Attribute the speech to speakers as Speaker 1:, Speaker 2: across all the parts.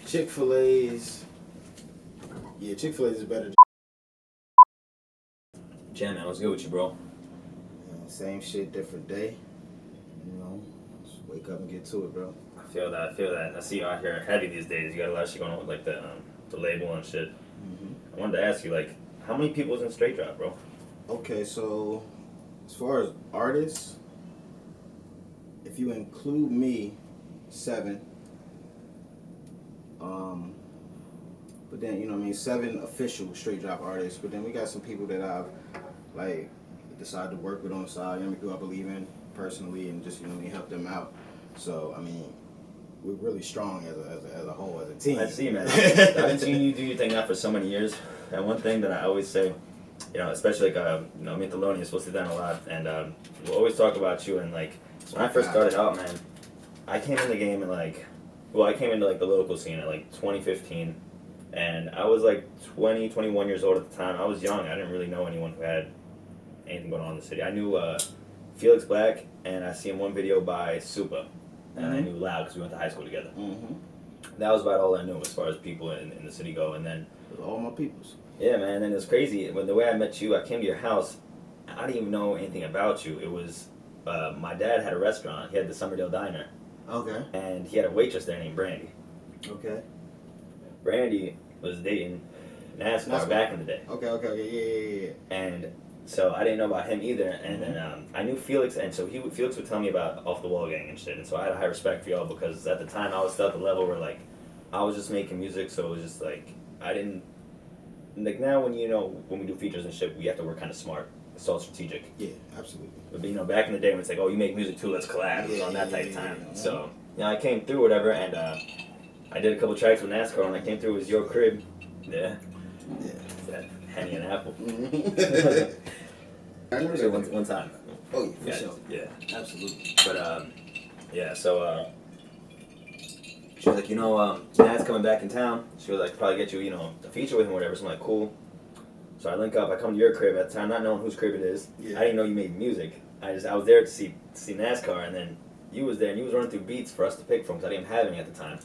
Speaker 1: Chick-fil-A's. Yeah, Chick-fil-A's is better.
Speaker 2: Jam, man, what's good with you, bro?
Speaker 1: Same shit, different day. You know, just wake up and get to it, bro.
Speaker 2: I feel that. I see you out here heavy these days. You got a lot of shit going on with like the label and shit. I wanted to ask you, like, how many people's in Straight Drop, bro?
Speaker 1: Okay, so as far as artists, if you include me, 7. But then, you know what I mean, 7 official Straight Drop artists. But then we got some people that I've, like, decided to work with on the side. You know, people I believe in personally and just, you know, help them out. So, I mean, we're really strong as a whole, as a team.
Speaker 2: I see, man. I've been seeing you do your thing now for so many years. And one thing that I always say, you know, especially like, you know, me and Thelonious supposed to sit down a lot. And we'll always talk about you. And, like, when I first started out, man, I came in the game and, like, I came into, like, the local scene at, like, 2015. And I was, like, 20, 21 years old at the time. I was young. I didn't really know anyone who had anything going on in the city. I knew Felix Black, and I seen one video by Supa. And I knew Loud because we went to high school together. That was about all I knew as far as people in the city go. And then
Speaker 1: all my peoples.
Speaker 2: Yeah, man. And then it was crazy. When the way I met you, I came to your house. I didn't even know anything about you. It was my dad had a restaurant. He had the Summerdale Diner.
Speaker 1: Okay.
Speaker 2: And he had a waitress there named Brandy.
Speaker 1: Okay.
Speaker 2: Brandy was dating NASCAR back in the day.
Speaker 1: Okay, yeah.
Speaker 2: And so I didn't know about him either. And then I knew Felix, and so Felix would tell me about Off the Wall Gang and shit. And so I had a high respect for y'all because at the time I was still at the level where, like, I was just making music, so it was just like I didn't like now when you know when we do features and shit, we have to work kind of smart. It's all strategic.
Speaker 1: Yeah, absolutely.
Speaker 2: But you know, back in the day when it's like, oh, you make music too, let's collab. It was on that type of time. So you know, I came through whatever, and I did a couple tracks with NASCAR. When I came through, it was Your Crib. Yeah. That Henny and Apple. I remember it one time.
Speaker 1: Oh yeah, for sure.
Speaker 2: Yeah,
Speaker 1: absolutely.
Speaker 2: But yeah. So she was like, you know, Dad's coming back in town. She was like, probably get you, you know, a feature with him or whatever. So I'm like, cool. So I link up. I come to your crib at the time, not knowing whose crib it is. Yeah. I didn't know you made music. I was there to see NASCAR, and then you was there, and you was running through beats for us to pick from because I didn't have any at the time.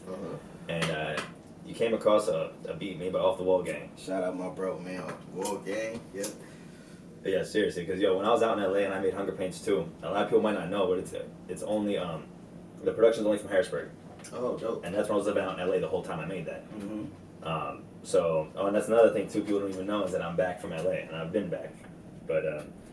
Speaker 2: And you came across a beat made by Off the Wall Gang.
Speaker 1: Shout out my bro, man, Off the Wall Gang. Yeah.
Speaker 2: But yeah, seriously, because when I was out in LA and I made Hunger Pains too, a lot of people might not know, but it's only the production's only from Harrisburg.
Speaker 1: Oh, dope.
Speaker 2: And that's when I was living out in LA the whole time I made that. And that's another thing too people don't even know is that I'm back from LA, and I've been back. But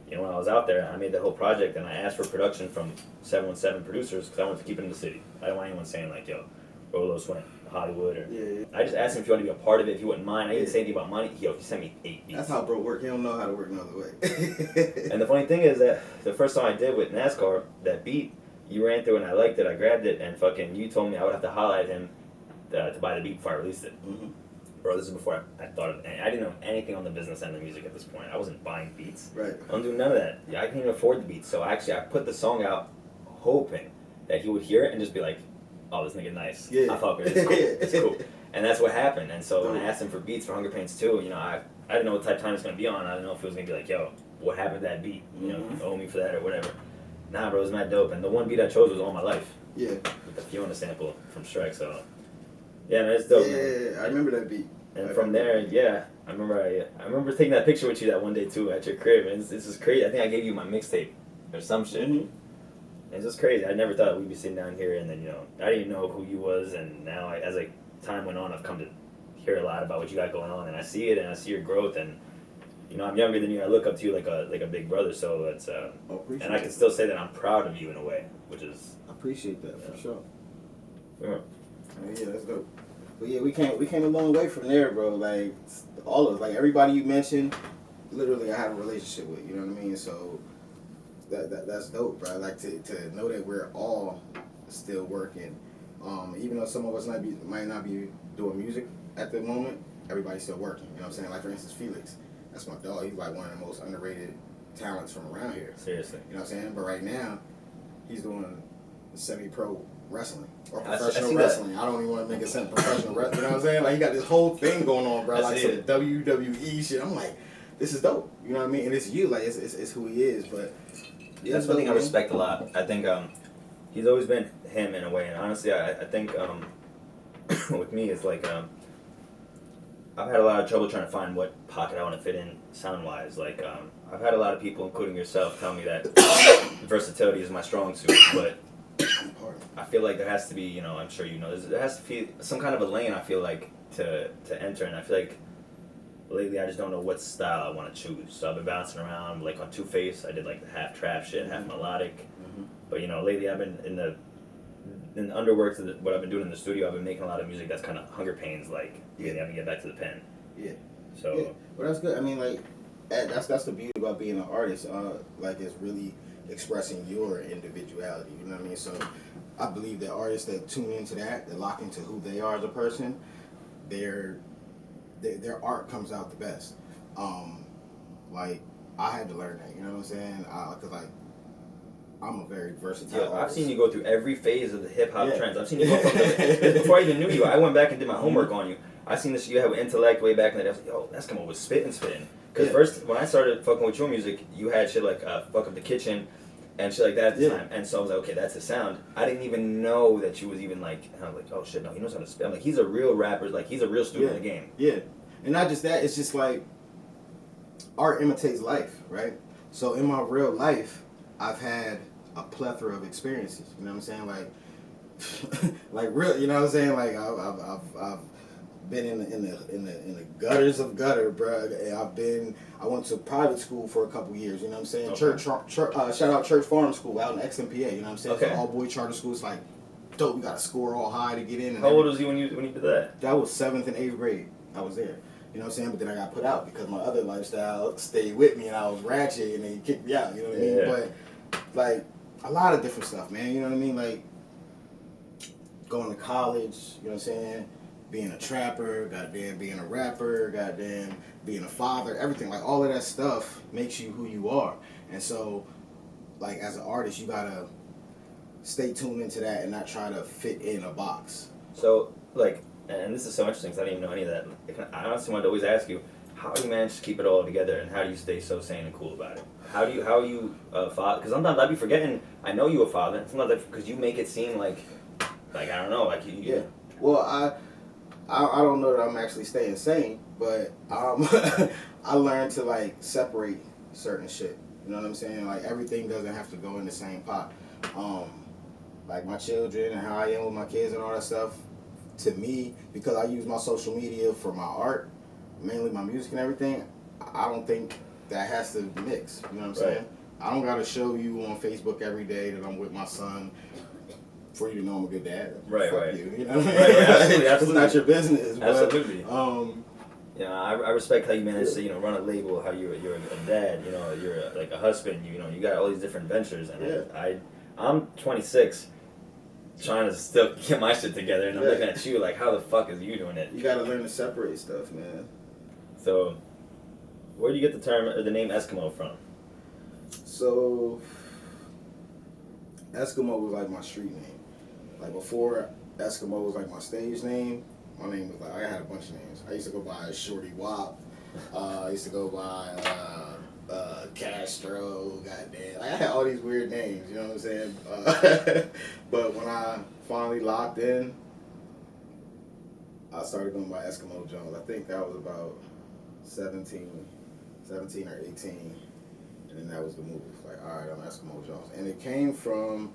Speaker 2: you know, when I was out there, I made that whole project, and I asked for production from 717 producers because I wanted to keep it in the city. I didn't want anyone saying like, yo, RoLoS went Hollywood or. Yeah. I just asked him if he wanted to be a part of it, if he wouldn't mind. I didn't say anything about money. He sent me 8 beats.
Speaker 1: That's how bro work. He don't know how to work another way.
Speaker 2: And the funny thing is that the first song I did with NASCAR, that beat, you ran through and I liked it. I grabbed it and fucking you told me I would have to holler at him to buy the beat before I released it. Bro, this is before I thought of it. I didn't know anything on the business end of music at this point. I wasn't buying beats.
Speaker 1: Right.
Speaker 2: I don't do none of that. I couldn't even afford the beats. So I put the song out hoping that he would hear it and just be like, oh, this nigga nice. Yeah. I fuck with it. It's cool. It's cool. And that's what happened. And so when I asked him for beats for Hunger Pains 2, you know, I didn't know what type of time it's going to be on. I didn't know if it was going to be like, yo, what happened to that beat? You know, you owe me for that or whatever. Nah, bro, it was mad dope. And the one beat I chose was All My Life.
Speaker 1: Yeah.
Speaker 2: With the Fiona sample from Shrek. So, yeah, man, it's dope, man.
Speaker 1: Yeah, I remember that beat.
Speaker 2: And from there, yeah, I remember taking that picture with you that one day too at your crib, and this is crazy. I think I gave you my mixtape or some shit. And it's just crazy. I never thought we'd be sitting down here, and then I didn't even know who you was, and now as time went on, I've come to hear a lot about what you got going on, and I see it, and I see your growth, and I'm younger than you. I look up to you like a big brother, so it's and I can still say that I'm proud of you in a way, which is
Speaker 1: I appreciate that for sure.
Speaker 2: Yeah,
Speaker 1: that's dope. But yeah, we came a long way from there, bro. Like all of us, like everybody you mentioned, literally I have a relationship with. You know what I mean? So that's dope, bro. Like to know that we're all still working, even though some of us might not be doing music at the moment. Everybody's still working. You know what I'm saying? Like for instance, Felix, that's my dog. He's like one of the most underrated talents from around here.
Speaker 2: Seriously.
Speaker 1: You know what I'm saying? But right now, he's doing semi-pro wrestling or
Speaker 2: I
Speaker 1: professional wrestling. I don't even want to make it sound professional wrestling. You know what I'm saying? Like he got this whole thing going on, bro. Like some WWE shit. I'm like, this is dope. You know what I mean? And it's you. Like it's who he is. But Yeah,
Speaker 2: that's one thing I respect a lot. I think he's always been him in a way, and honestly, I think with me it's like I've had a lot of trouble trying to find what pocket I want to fit in sound wise. Like I've had a lot of people, including yourself, tell me that versatility is my strong suit, but I feel like there has to be, you know, I'm sure you know, there has to be some kind of a lane. I feel like to enter, and I feel like lately I just don't know what style I want to choose. So I've been bouncing around. Like on Two Face, I did like the half trap shit, half melodic. But you know, lately I've been in the underworks of what I've been doing in the studio. I've been making a lot of music that's kind of hunger pains, like really having to get back to the pen.
Speaker 1: Yeah.
Speaker 2: So.
Speaker 1: Yeah. Well, that's good. I mean, like that's the beauty about being an artist. Like it's really expressing your individuality. You know what I mean? So I believe that artists that tune into that lock into who they are as a person, their art comes out the best. Like I had to learn that. You know what I'm saying? Cause like I'm a very versatile artist.
Speaker 2: I've seen you go through every phase of the hip hop trends. I've seen you go from before I even knew you. I went back and did my homework on you. I seen this. You had Intellect way back in the day. I was like, yo, Eskimo was spitting. Because first, when I started fucking with your music, you had shit like Fuck Up the Kitchen and shit like that at the time. And so I was like, okay, that's the sound. I didn't even know that you was even like, and I was like, oh shit, no, he knows how to spit. I'm like, he's a real rapper. Like, he's a real student in the game.
Speaker 1: Yeah. And not just that, it's just like art imitates life, right? So in my real life, I've had a plethora of experiences. You know what I'm saying? Like real. You know what I'm saying? Like I've been in the gutters of gutter, bro. I went to private school for a couple years. You know what I'm saying?
Speaker 2: Okay.
Speaker 1: Shout out Church Farm School out in XMPA. You know what I'm saying?
Speaker 2: Okay.
Speaker 1: It's an all boy charter school. It's like dope. You got to score all high to get in.
Speaker 2: How old was you when you did that?
Speaker 1: That was 7th and 8th grade. I was there. You know what I'm saying? But then I got put out because my other lifestyle stayed with me and I was ratchet and they kicked me out. You know what I mean? But like a lot of different stuff, man. You know what I mean? Like going to college. You know what I'm saying? Being a trapper, goddamn being a rapper, goddamn being a father, everything. Like all of that stuff makes you who you are. And so, like as an artist, you gotta stay tuned into that and not try to fit in a box.
Speaker 2: So like, and this is so interesting because I didn't even know any of that. Like, I honestly wanted to always ask you, how do you manage to keep it all together, and how do you stay so sane and cool about it? How are you father? Because sometimes I'd be forgetting I know you a father. Sometimes because you make it seem like I don't know, like you.
Speaker 1: Yeah. Well, I don't know that I'm actually staying sane, but I learned to like separate certain shit. You know what I'm saying? Like everything doesn't have to go in the same pot. Like my children and how I am with my kids and all that stuff. To me, because I use my social media for my art, mainly my music and everything, I don't think that has to mix. You know what I'm saying? I don't gotta show you on Facebook every day that I'm with my son for you to know I'm a good dad.
Speaker 2: Right.
Speaker 1: You know what I mean?
Speaker 2: Absolutely.
Speaker 1: It's not your business.
Speaker 2: Absolutely.
Speaker 1: But,
Speaker 2: I respect how you manage to run a label, how you're a dad, you're like a husband, you got all these different ventures, and I'm 26, trying to still get my shit together, and I'm looking at you like, how the fuck is you doing it?
Speaker 1: You gotta learn to separate stuff, man.
Speaker 2: So, where do you get the term or the name Eskimo from?
Speaker 1: So, Eskimo was like my street name. Like before Eskimo was like my stage name, my name was like, I had a bunch of names. I used to go by Shorty Wop. I used to go by Castro, goddamn. Like, I had all these weird names, you know what I'm saying? But when I finally locked in, I started going by Eskimo Jones. I think that was about 17 or 18. And then that was the move. Like, all right, I'm Eskimo Jones. And it came from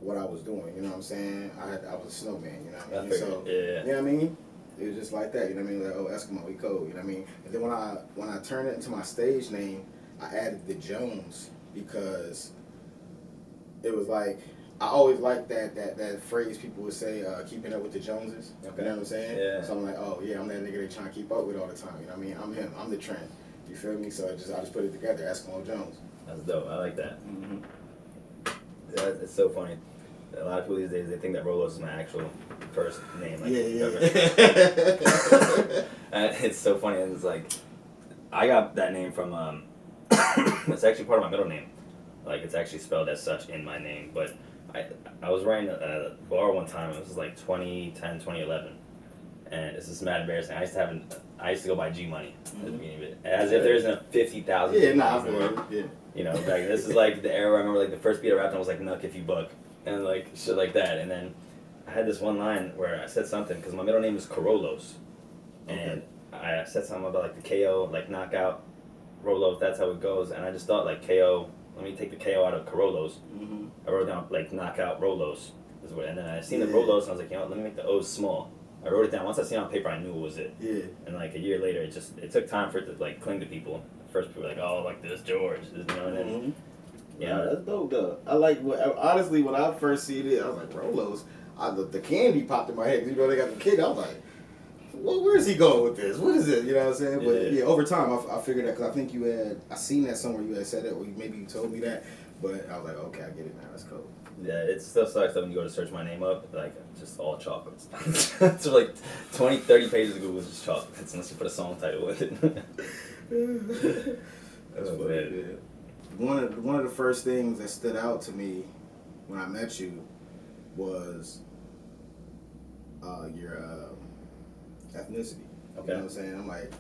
Speaker 1: what I was doing, you know what I'm saying? I was a snowman, you know what I mean? So, you know what I mean? It was just like that, you know what I mean? Like, oh, Eskimo, we cold, you know what I mean? And then when I turned it into my stage name, I added the Jones because it was like, I always liked that phrase people would say, keeping up with the Joneses. Okay. You know what I'm saying? Yeah. So I'm like, oh yeah, I'm that nigga they trying to keep up with all the time, you know what I mean? I'm him, I'm the trend. You feel me? So I just put it together, Eskimo Jones.
Speaker 2: That's dope, I like that. Yeah, it's so funny. A lot of people these days, they think that RoLoS is my actual first name. Like, and it's so funny, and it's like, I got that name from, it's actually part of my middle name. Like, it's actually spelled as such in my name, but I was writing a bar one time, it was like 2010, 2011, and it's just mad embarrassing. I used to have I used to go by G Money at the beginning of it, as if there isn't a 50,000.
Speaker 1: Yeah, nah, I feel it. Yeah.
Speaker 2: You know, back this is like the era where I remember like the first beat I rapped on was like Nuck if you buck and like shit like that. And then I had this one line where I said something because my middle name is RoLoS, and I said something about like the KO, like knockout, RoLoS. That's how it goes. And I just thought like KO. Let me take the KO out of RoLoS. I wrote down like knockout RoLoS. And then I seen the RoLoS and I was like, you know what, let me make the O's small. I wrote it down. Once I seen it on paper, I knew it was it. Yeah. And like a year later, it took time for it to like cling to people. First people were like, oh, like this George, you know, and then
Speaker 1: yeah, that's dope though. I like honestly when I first seen it, I was like RoLoS. The candy popped in my head. You know they got the kid. I was like, well, where is he going with this? What is it? You know what I'm saying? But yeah, over time I figured that because I think I seen that somewhere you had said that, or maybe you told me that. But I was like, okay, I get it now. That's cool.
Speaker 2: Yeah, it still sucks that when you go to search my name up, like, just all chocolates. It's like 20, 30 pages of Google is just chocolates, unless you put a song title with it. That's what it is.
Speaker 1: One of the first things that stood out to me when I met you was your ethnicity. Okay. You know what I'm saying? I'm like,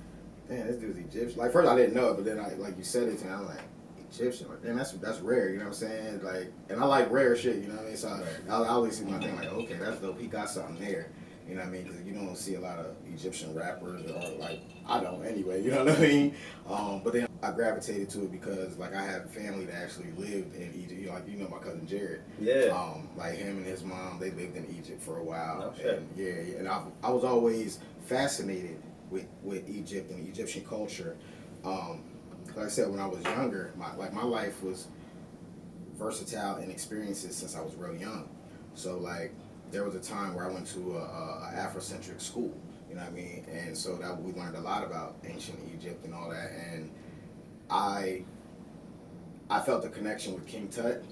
Speaker 1: damn, this dude's Egyptian. Like, first I didn't know it, but then like you said it, and I'm like, Egyptian, like, damn, that's rare, you know what I'm saying? Like, and I like rare shit, you know what I mean? So I always see my thing like, okay, that's dope. He got something there, you know what I mean? Because you don't see a lot of Egyptian rappers, or like I don't anyway, you know what I mean? But then I gravitated to it because like I had family that actually lived in Egypt. You know my cousin Jared.
Speaker 2: Yeah.
Speaker 1: Like him and his mom, they lived in Egypt for a while.
Speaker 2: Oh, shit.
Speaker 1: And and I was always fascinated with Egypt and Egyptian culture. Like I said, when I was younger, my life was versatile in experiences since I was real young. So like there was a time where I went to a Afrocentric school, you know what I mean? And so that we learned a lot about ancient Egypt and all that. And I felt a connection with King Tut.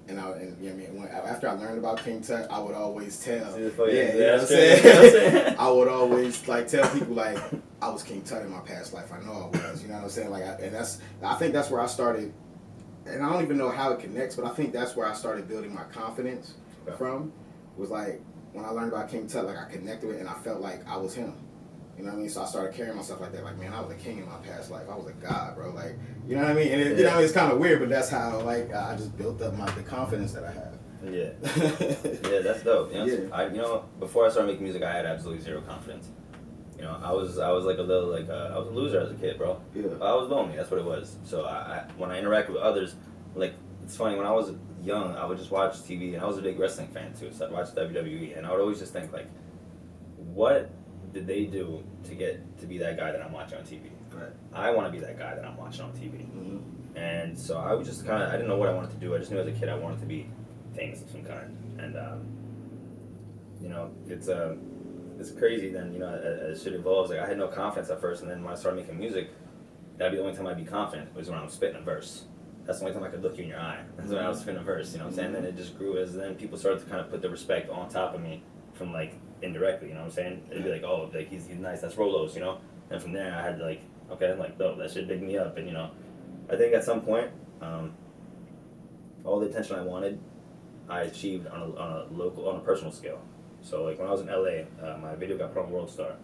Speaker 1: And you know what I mean, after I learned about King Tut, I would always tell. You know what I'm saying? I would always like tell people like I was King Tut in my past life. I know I was. You know what I'm saying? Like, I think that's where I started. And I don't even know how it connects, but I think that's where I started building my confidence from. Was like when I learned about King Tut, like I connected with it and I felt like I was him. You know what I mean? So I started carrying myself like that. Like, man, I was a king in my past life. I was a god, bro. Like, you know what I mean? And you know, it's kind of weird, but that's how like I just built up the confidence that I have.
Speaker 2: Yeah. Yeah, that's dope. You know, before I started making music, I had absolutely zero confidence. You know, I was like a little like I was a loser as a kid, bro. Yeah. I was lonely. That's what it was. So when I interacted with others, like it's funny when I was young, I would just watch TV, and I was a big wrestling fan too. So I watched WWE, and I would always just think like, what did they do to get to be that guy that I'm watching on TV? Right. I want to be that guy that I'm watching on TV. Mm-hmm. And so I was just I didn't know what I wanted to do. I just knew as a kid I wanted to be famous of some kind. And you know, it's crazy then, you know, as shit evolves. Like I had no confidence at first, and then when I started making music, that'd be the only time I'd be confident was when I was spitting a verse. That's the only time I could look you in your eye. That's when I was spitting a verse, you know what I'm saying? And then it just grew as then people started to kind of put the respect on top of me from like indirectly, you know what I'm saying? It'd be like, oh, like he's nice, that's RoLoS, you know? And from there I had to like, okay, I'm like, dope, that shit big me up. And you know, I think at some point, all the attention I wanted, I achieved on a personal scale. So like when I was in LA, my video got put on World Star.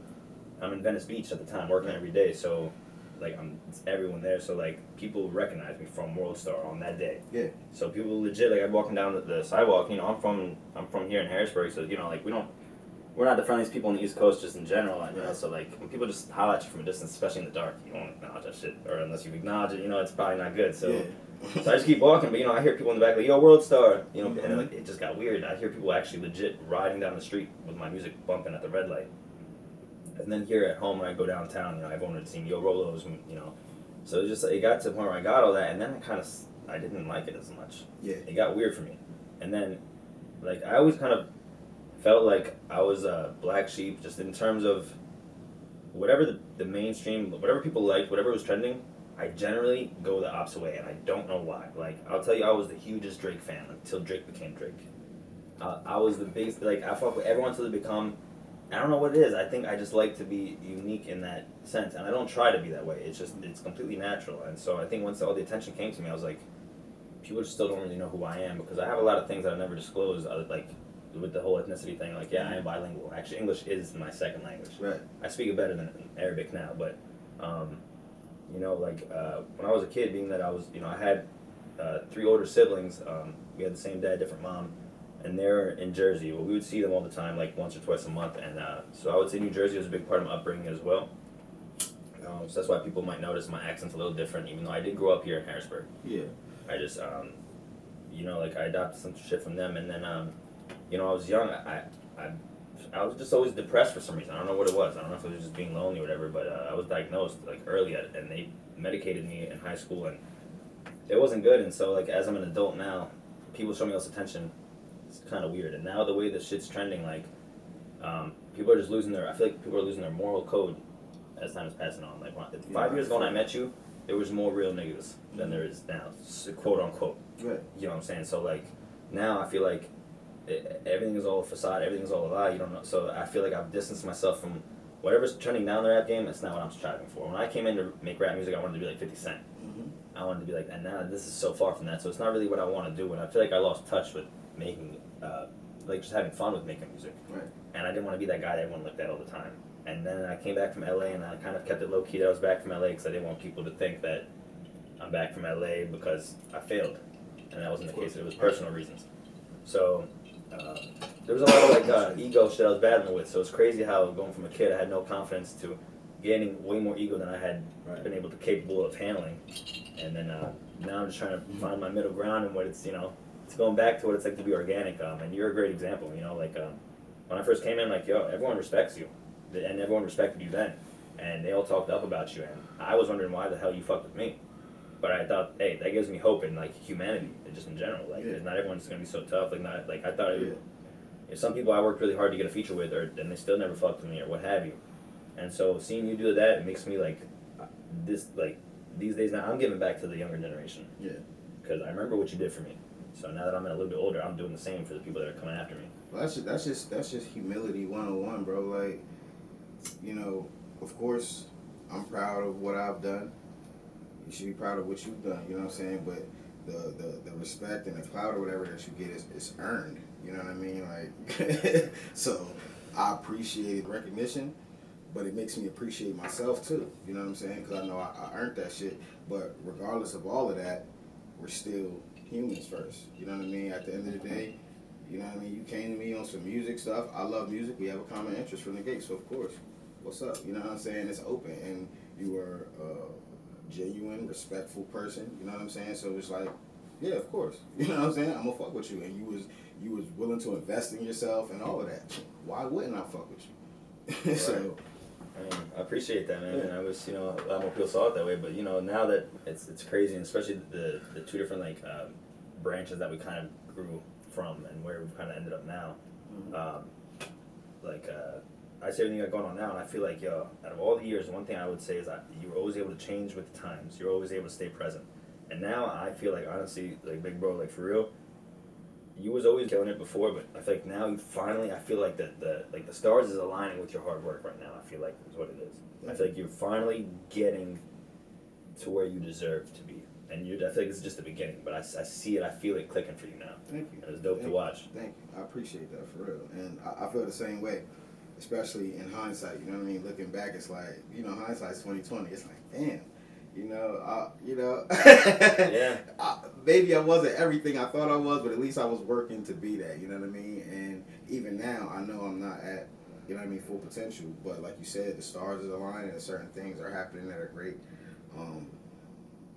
Speaker 2: I'm in Venice Beach at the time, working every day, so like it's everyone there, so like people recognize me from World Star on that day. Yeah. So people legit, like I'm walking down the sidewalk, you know, I'm from here in Harrisburg, so you know, like we're not the friendliest people on the East Coast just in general, you know, so like when people just holler at you from a distance, especially in the dark, you don't acknowledge that shit, or unless you acknowledge it, you know, it's probably not good. So so I just keep walking, but you know, I hear people in the back like, yo, World Star, you know, and then, like it just got weird. I hear people actually legit riding down the street with my music bumping at the red light. And then here at home when I go downtown, you know, everyone would see yo RoLoS, you know. So it got to the point where I got all that, and then I didn't like it as much. Yeah. It got weird for me. And then like I always kind of felt like I was a black sheep just in terms of whatever the mainstream, whatever people liked, whatever was trending, I generally go the opposite way, and I don't know why. Like, I'll tell you, I was the hugest Drake fan until Drake became Drake. I was the biggest, like, I fuck with everyone until they become, I don't know what it is. I think I just like to be unique in that sense, and I don't try to be that way. It's completely natural. And so I think once all the attention came to me, I was like, people still don't really know who I am, because I have a lot of things that I never disclosed, like with the whole ethnicity thing, like, yeah, I am bilingual. Actually, English is my second language.
Speaker 1: Right.
Speaker 2: I speak it better than Arabic now, but, you know, like, when I was a kid, being that I was, you know, I had 3 older siblings, we had the same dad, different mom, and they're in Jersey. Well, we would see them all the time, like once or twice a month, and so I would say New Jersey was a big part of my upbringing as well. So that's why people might notice my accent's a little different, even though I did grow up here in Harrisburg.
Speaker 1: Yeah.
Speaker 2: I just, you know, like I adopted some shit from them, and then, you know, I was young. I was just always depressed for some reason. I don't know what it was. I don't know if it was just being lonely or whatever, but I was diagnosed like early, and they medicated me in high school, and it wasn't good. And so, like, as I'm an adult now, people show me less attention. It's kind of weird. And now the way the shit's trending, like, people are just losing their. I feel like people are losing their moral code as time is passing on. Like 5 years ago when I met you, there was more real niggas than there is now, quote unquote.
Speaker 1: Right.
Speaker 2: You know what I'm saying? So like now I feel like everything is all a facade, everything is all a lie. You don't know. So I feel like I've distanced myself from whatever's trending down the rap game. It's not what I'm striving for. When I came in to make rap music, I wanted to be like 50 Cent. I wanted to be like, and now this is so far from that. So it's not really what I want to do. And I feel like I lost touch with making, like just having fun with making music.
Speaker 1: Right.
Speaker 2: And I didn't want to be that guy that everyone looked at all the time. And then I came back from LA, and I kind of kept it low key that I was back from LA because I didn't want people to think that I'm back from LA because I failed, and that wasn't the case. It was personal reasons. So there was a lot of like ego shit I was battling with. So it's crazy how going from a kid I had no confidence to gaining way more ego than I had been able to capable of handling. And then now I'm just trying to find my middle ground and what it's, you know, it's going back to what it's like to be organic. And you're a great example. You know, like when I first came in, like, yo, everyone respects you. And everyone respected you then, and they all talked up about you, and I was wondering why the hell you fucked with me, but I thought, hey, that gives me hope in like humanity, just in general, like not everyone's gonna be so tough, like not like I thought. If some people I worked really hard to get a feature with, and they still never fucked with me or what have you, and so seeing you do that, it makes me like this, like these days now I'm giving back to the younger generation, because I remember what you did for me, so now that I'm a little bit older, I'm doing the same for the people that are coming after me.
Speaker 1: Well, that's just humility 101, bro. Like, you know, of course, I'm proud of what I've done. You should be proud of what you've done, you know what I'm saying? But the respect and the clout or whatever that you get is earned, you know what I mean? Like, so I appreciate recognition, but it makes me appreciate myself too, you know what I'm saying? Because I know I earned that shit. But regardless of all of that, we're still humans first, you know what I mean? At the end of the day, you know what I mean? You came to me on some music stuff. I love music. We have a common interest from the gate, so of course. What's up? You know what I'm saying? It's open, and you were a genuine, respectful person. You know what I'm saying? So it's like, yeah, of course. You know what I'm saying? I'm gonna fuck with you, and you was willing to invest in yourself and all of that. Why wouldn't I fuck with you? So,
Speaker 2: I mean, I appreciate that, man. And I wish, you know, a lot more people saw it that way. But you know, now that it's crazy, and especially the two different like branches that we kind of grew from, and where we've kind of ended up now. I see everything you got going on now, and I feel like, yo, out of all the years, one thing I would say is that you were always able to change with the times. You're always able to stay present. And now I feel like, honestly, like, big bro, like, for real, you was always killing it before, but I feel like now you finally, I feel like the stars is aligning with your hard work right now. I feel like is what it is. I feel like you're finally getting to where you deserve to be. And I feel like it's just the beginning, but I see it, I feel it clicking for you now.
Speaker 1: Thank you.
Speaker 2: And it's dope to watch.
Speaker 1: Thank you. I appreciate that, for real. And I feel the same way. Especially in hindsight, you know what I mean? Looking back, it's like, you know, hindsight's 20/20. It's like, damn,
Speaker 2: Yeah.
Speaker 1: Maybe I wasn't everything I thought I was, but at least I was working to be that, you know what I mean? And even now, I know I'm not at, you know what I mean, full potential. But like you said, the stars is aligning and certain things are happening that are great.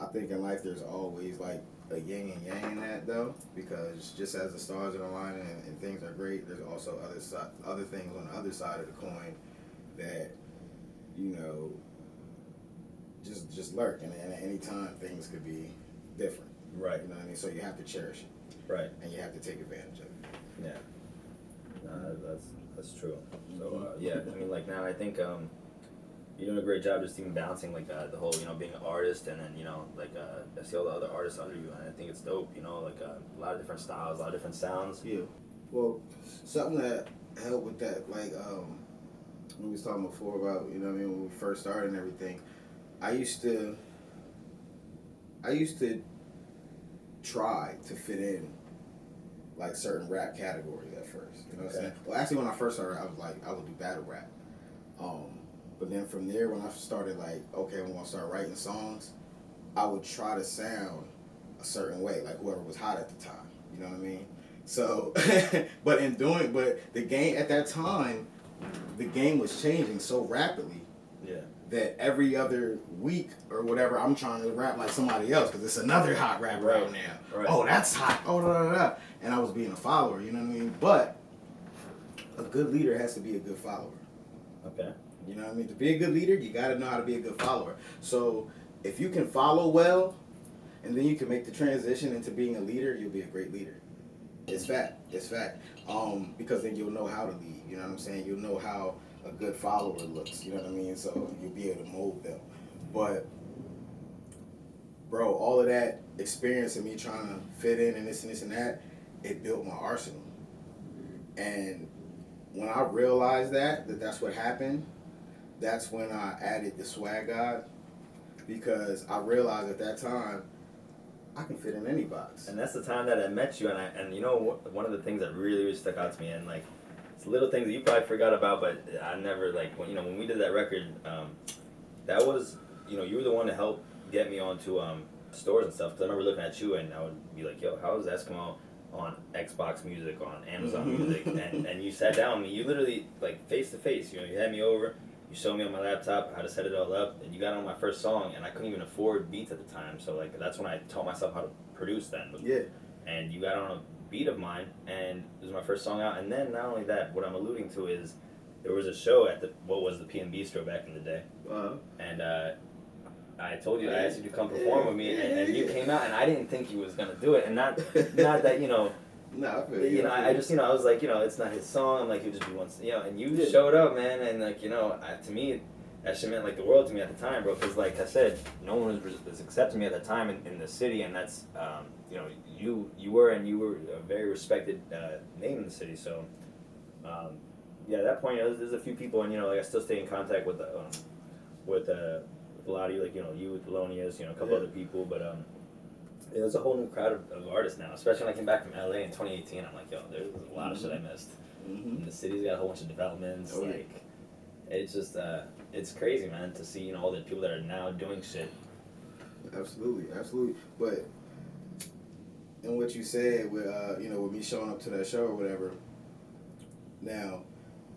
Speaker 1: I think in life there's always like a yin and yang in that though, because just as the stars are aligning and things are great, there's also other things on the other side of the coin that, you know, just lurk, and at any time things could be different.
Speaker 2: Right.
Speaker 1: You know what I mean? So you have to cherish it.
Speaker 2: Right.
Speaker 1: And you have to take advantage of it.
Speaker 2: Yeah. That's true. So yeah, I mean, like now I think you're doing a great job just even balancing like the whole, you know, being an artist, and then, you know, like I see all the other artists under you, and I think it's dope, you know, like a lot of different styles, a lot of different sounds.
Speaker 1: Yeah. Well, something that helped with that, like we was talking before about, you know what I mean, when we first started and everything, I used to try to fit in like certain rap categories at first. You know what I'm saying? Well, actually, when I first started, I was like, I would do battle rap. But then from there, when I started like, okay, I'm gonna start writing songs, I would try to sound a certain way, like whoever was hot at the time. You know what I mean? So, but the game at that time, the game was changing so rapidly.
Speaker 2: Yeah.
Speaker 1: That every other week or whatever, I'm trying to rap like somebody else because it's another hot rapper out now.
Speaker 2: Right.
Speaker 1: Oh, that's hot. Oh, da, da, da. And I was being a follower. You know what I mean? But a good leader has to be a good follower.
Speaker 2: Okay.
Speaker 1: You know what I mean? To be a good leader, you got to know how to be a good follower. So if you can follow well, and then you can make the transition into being a leader, you'll be a great leader. It's fact. It's fact. Because then you'll know how to lead. You know what I'm saying? You'll know how a good follower looks. You know what I mean? So you'll be able to mold them. But, bro, all of that experience of me trying to fit in and this and that, it built my arsenal. And when I realized that's what happened, that's when I added the swag god, because I realized at that time I can fit in any box.
Speaker 2: And that's the time that I met you, and you know, one of the things that really stuck out to me, and like, it's little things that you probably forgot about, but I never, like, when we did that record, that was, you were the one to help get me onto stores and stuff. Cause I remember looking at you and I would be like, yo, how is Eskimo on Xbox Music, on Amazon Music? And you sat down with me, you literally, like, face to face, you had me over, you showed me on my laptop how to set it all up, and you got on my first song, and I couldn't even afford beats at the time, so like that's when I taught myself how to produce then.
Speaker 1: Yeah.
Speaker 2: And you got on a beat of mine, and it was my first song out. And then not only that, what I'm alluding to is there was a show at what was the P&B Bistro back in the day, and I told you, I asked you to come perform with me, and you came out, and I didn't think you was gonna do it, and not that
Speaker 1: No,
Speaker 2: I just, I was like, it's not his song. I'm like, he'll just be one, and you showed up, man, and like, to me, that shit meant like the world to me at the time, bro, because like I said, no one was accepting me at that time in the city, and that's, you were a very respected name in the city, so, yeah, at that point, there's a few people, and, like, I still stay in contact with a lot of you, like, you with Thelonious, a couple other people, but, there's a whole new crowd of artists now, especially when I came back from LA in 2018. I'm like, yo, there's a lot of shit I missed. And the city's got a whole bunch of developments. It's just, it's crazy, man, to see, all the people that are now doing shit.
Speaker 1: Absolutely. But, and what you said with, with me showing up to that show or whatever, now,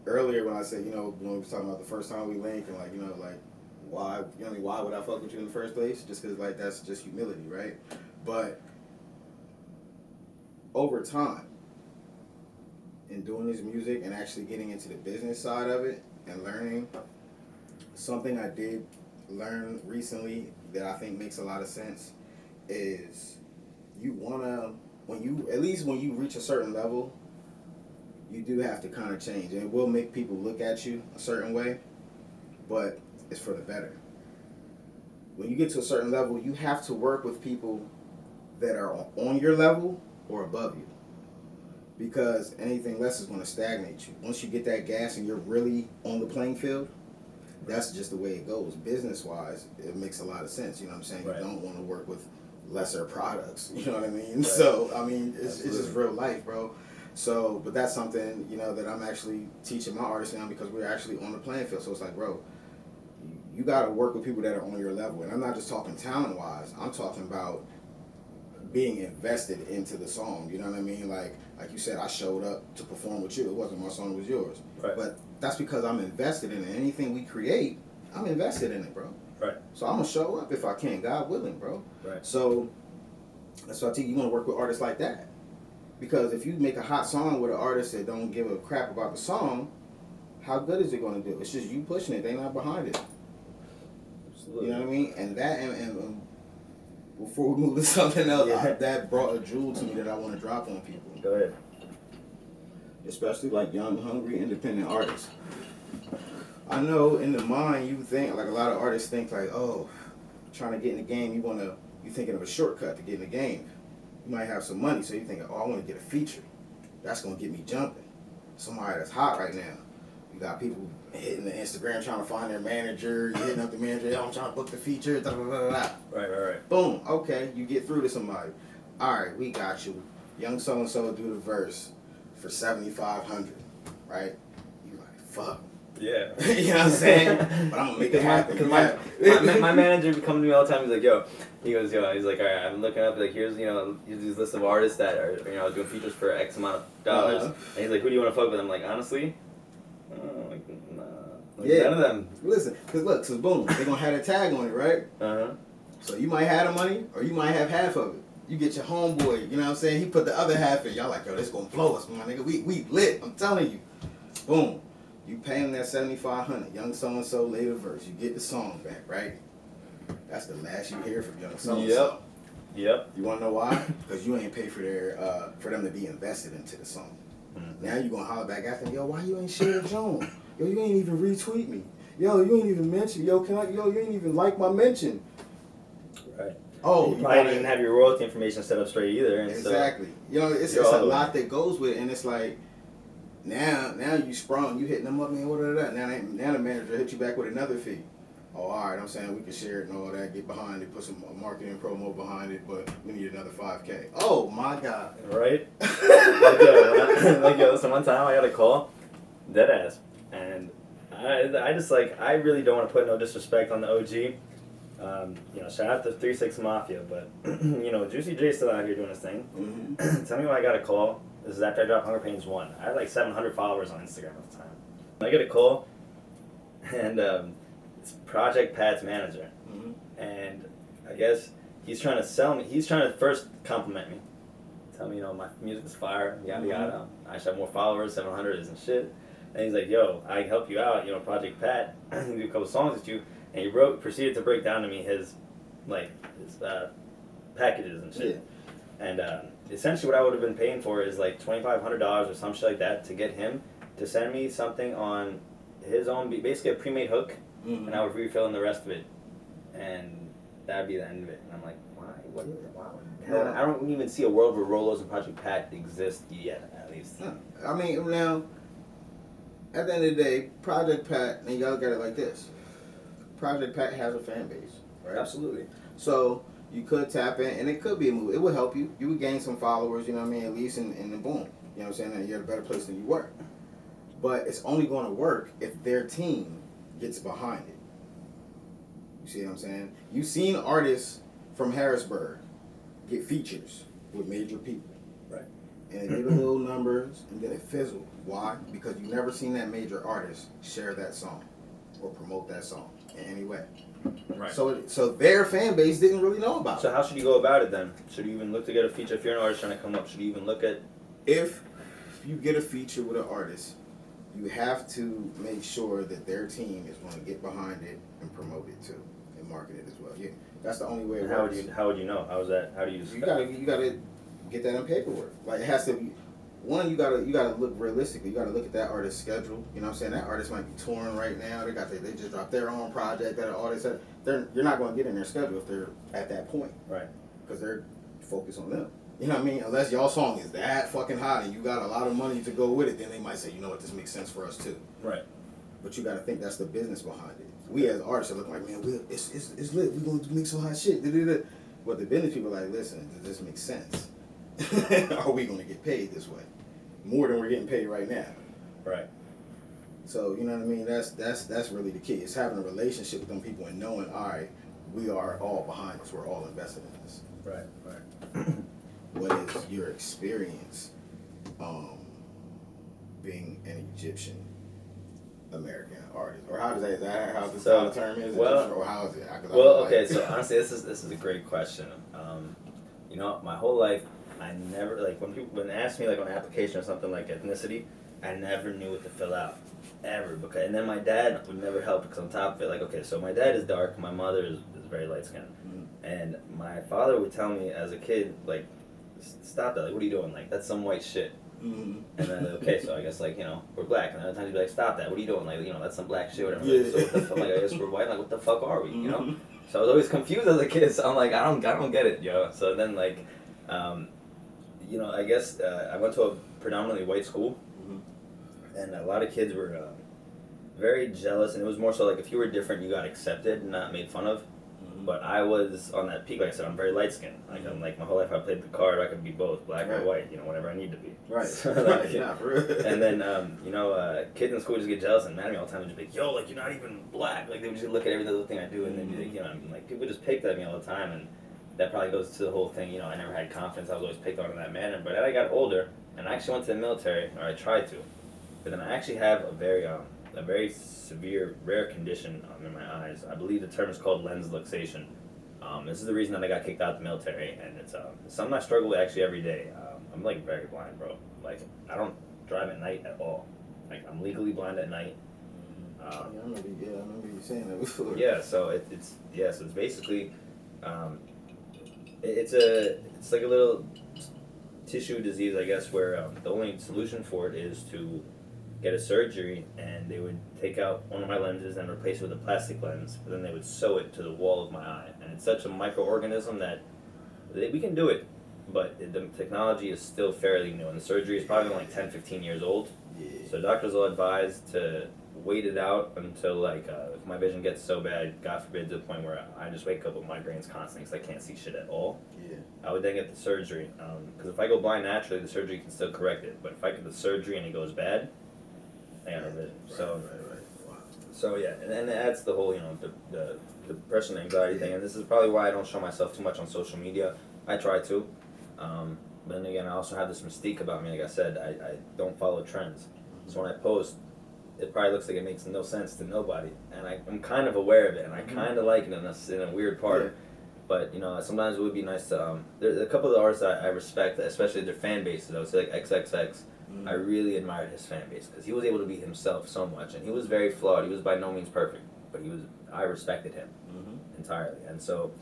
Speaker 1: earlier when I said, when we were talking about the first time we linked and why, why would I fuck with you in the first place? Just because, like, that's just humility, right? But over time, in doing this music and actually getting into the business side of it and learning, something I did learn recently that I think makes a lot of sense is you wanna, when you reach a certain level, you do have to kind of change. And it will make people look at you a certain way, but it's for the better. When you get to a certain level, you have to work with people that are on your level or above you, because anything less is going to stagnate you. Once you get that gas and you're really on the playing field, that's just the way it goes. Business-wise, it makes a lot of sense. You know what I'm saying? Right. You don't want to work with lesser products. You know what I mean? Right. So, I mean, it's just real life, bro. So, but that's something, that I'm actually teaching my artists now, because we're actually on the playing field. So it's like, bro, you got to work with people that are on your level. And I'm not just talking talent-wise. I'm talking about being invested into the song. You know what I mean? Like you said, I showed up to perform with you. It wasn't my song, it was yours.
Speaker 2: Right.
Speaker 1: But that's because I'm invested in it. Anything we create, I'm invested in it, bro.
Speaker 2: Right.
Speaker 1: So I'm going to show up if I can, God willing, bro.
Speaker 2: Right.
Speaker 1: So that's why I tell you want to work with artists like that. Because if you make a hot song with an artist that don't give a crap about the song, how good is it going to do? It's just you pushing it. They not behind it. Absolutely. You know what I mean? And that, and before we move to something else, that brought a jewel to me that I want to drop on people.
Speaker 2: Go ahead.
Speaker 1: Especially like young, hungry, independent artists. I know in the mind you think, like a lot of artists think like, oh, trying to get in the game, you're thinking of a shortcut to get in the game. You might have some money, so you're thinking, oh, I want to get a feature. That's going to get me jumping. Somebody that's hot right now. You got people hitting the Instagram trying to find their manager. You're hitting up the manager. I'm trying to book the feature. Da, da, da, da, da.
Speaker 2: Right.
Speaker 1: Boom. Okay, you get through to somebody. All right, we got you. young so and so do the verse for 7,500, right? You like, fuck.
Speaker 2: Yeah.
Speaker 1: You know what I'm saying? But I'm gonna make it happen.
Speaker 2: Because my manager would come to me all the time. He's like, he's like, all right, I'm looking up, like, here's these list of artists that are, doing features for X amount of dollars. And he's like, who do you want to fuck with? I'm like, honestly, nah. Like, none of them.
Speaker 1: Listen, cause boom, they gonna have a tag on it, right? So you might have the money, or you might have half of it. You get your homeboy, you know what I'm saying? He put the other half in. Y'all like, yo, this gonna blow us, my nigga. We lit. I'm telling you. Boom. You pay him that 7,500. Young so and so later verse. You get the song back, right? That's the last you hear from young so and so.
Speaker 2: Yep.
Speaker 1: You wanna know why? Because you ain't pay for for them to be invested into the song. Now you gonna holler back after, yo, why you ain't share Joan? Yo, you ain't even retweet me. Yo, you ain't even mention. Yo, you ain't even like my mention.
Speaker 2: Right.
Speaker 1: Oh,
Speaker 2: you probably didn't even have your royalty information set up straight either. And
Speaker 1: exactly.
Speaker 2: So
Speaker 1: it's a lot that goes with it, and it's like now you sprung, you hitting them up, man. What are that? Now the manager hit you back with another fee. Oh, all right. I'm saying we can share it and all that. Get behind it, put some marketing promo behind it, but we need another $5K. Oh my God.
Speaker 2: Right. So one time I got a call, dead ass, and I just like, I really don't want to put no disrespect on the OG. Shout out to 3-6 Mafia, but Juicy J's still out here doing his thing. Tell me why I got a call. This is after I dropped Hunger Pains 1. I had like 700 followers on Instagram at the time. I get a call, and it's Project Pat's manager, and I guess he's trying to sell me. He's trying to first compliment me, tell me my music is fire, yada yada. I should have more followers. 700 isn't shit. And he's like, yo, I can help you out. Project Pat, do a couple songs with you. And he proceeded to break down to me his packages and shit. Yeah. And essentially what I would have been paying for is like $2,500 or some shit like that to get him to send me something on his own, basically a pre-made hook, and I would refill in the rest of it. And that would be the end of it. And I'm like, why? Wow. I don't even see a world where RoLoS and Project Pat exist yet, at least.
Speaker 1: I mean, now, at the end of the day, Project Pat, and you gotta look at it like this. Project Pat has a fan base, right?
Speaker 2: Absolutely.
Speaker 1: So you could tap in, and it could be a move. It would help you. You would gain some followers, you know what I mean, at least, and then boom. You know what I'm saying? And you're at a better place than you were. But it's only going to work if their team gets behind it. You see what I'm saying? You've seen artists from Harrisburg get features with major people.
Speaker 2: Right.
Speaker 1: And it did a little numbers, and then it fizzled. Why? Because you never seen that major artist share that song or promote that song in any way.
Speaker 2: Right.
Speaker 1: So their fan base didn't really know about it.
Speaker 2: So how should you go about it then? Should you even look to get a feature? If you're an artist trying to come up, should you even look at...
Speaker 1: If you get a feature with an artist, you have to make sure that their team is going to get behind it and promote it too, and market it as well. Yeah, that's the only way it works.
Speaker 2: How would you know? How is that? How do you...
Speaker 1: You gotta get that in paperwork. Like, it has to be... One, you gotta look realistically. You gotta look at that artist's schedule. You know what I'm saying? That artist might be touring right now. They just dropped their own project. That artist, you're not gonna get in their schedule if they're at that point,
Speaker 2: right?
Speaker 1: Because they're focused on them. You know what I mean? Unless y'all song is that fucking hot and you got a lot of money to go with it, then they might say, you know what, this makes sense for us too.
Speaker 2: Right.
Speaker 1: But you gotta think that's the business behind it. We as artists are looking like, man, it's lit. We're gonna make some hot shit. But the business people are like, listen, does this make sense? Are we gonna get paid this way? More than we're getting paid right now.
Speaker 2: Right.
Speaker 1: So, you know what I mean? That's really the key. It's having a relationship with them people and knowing, all right, we are all behind this. We're all invested in this.
Speaker 2: Right.
Speaker 1: What is your experience being an Egyptian American artist? Or how is that how the term is?
Speaker 2: Well,
Speaker 1: or how is it?
Speaker 2: Okay, so honestly, this is a great question. My whole life, I never, like, when they ask me, like, on an application or something like ethnicity, I never knew what to fill out, ever. And then my dad would never help, because on top of it, like, okay, so my dad is dark, my mother is very light-skinned, and my father would tell me as a kid, like, stop that, like, what are you doing, like, that's some white shit. And then, okay, so I guess, like, we're black, and other times he'd be like, stop that, what are you doing, like, that's some black shit, whatever.
Speaker 1: Yeah.
Speaker 2: So what the fuck, like, I guess we're white, like, what the fuck are we, So I was always confused as a kid, so I'm like, I don't get it, So then, like, I guess I went to a predominantly white school, and a lot of kids were very jealous, and it was more so like if you were different, you got accepted, not made fun of. But I was on that peak. Like I said, I'm very light skinned. Like I'm like my whole life I played the card. I could be both black or white. You know, whatever I need to be.
Speaker 1: Right.
Speaker 2: So,
Speaker 1: Right. Yeah, for real.
Speaker 2: And then kids in school just get jealous and mad at me all the time. And just be like, yo, like you're not even black. Like they would just look at every little thing I do and then be like, you know, like people just picked at me all the time. And that probably goes to the whole thing. You know, I never had confidence. I was always picked on in that manner. But as I got older and I actually went to the military, or I tried to, but then I actually have a very severe, rare condition in my eyes. I believe the term is called lens luxation. This is the reason that I got kicked out of the military, and it's something I struggle with actually every day. I'm like very blind, bro. Like I don't drive at night at all. Like I'm legally blind at night.
Speaker 1: I remember you saying that before.
Speaker 2: Yeah, so it's basically it's like a little tissue disease, I guess, where the only solution for it is to get a surgery, and they would take out one of my lenses and replace it with a plastic lens, but then they would sew it to the wall of my eye. And it's such a microorganism that we can do it, but the technology is still fairly new, and the surgery is probably like 10, 15 years old.
Speaker 1: Yeah.
Speaker 2: So doctors will advise to wait it out until if my vision gets so bad, God forbid, to the point where I just wake up with migraines constantly because I can't see shit at all.
Speaker 1: Yeah.
Speaker 2: I would then get the surgery, because if I go blind naturally, the surgery can still correct it. But if I get the surgery and it goes bad, I got no vision.
Speaker 1: Right. Wow.
Speaker 2: So yeah, and then it adds the whole, the depression, anxiety thing, and this is probably why I don't show myself too much on social media. I try to, but then again, I also have this mystique about me. Like I said, I don't follow trends. So when I post, it probably looks like it makes no sense to nobody, and I'm kind of aware of it, and I kind of like it in a weird part.
Speaker 1: Yeah.
Speaker 2: But sometimes it would be nice to. There's a couple of the artists I respect, especially their fan bases. I would say like XXX. I really admired his fan base because he was able to be himself so much, and he was very flawed. He was by no means perfect, but I respected him entirely, and so,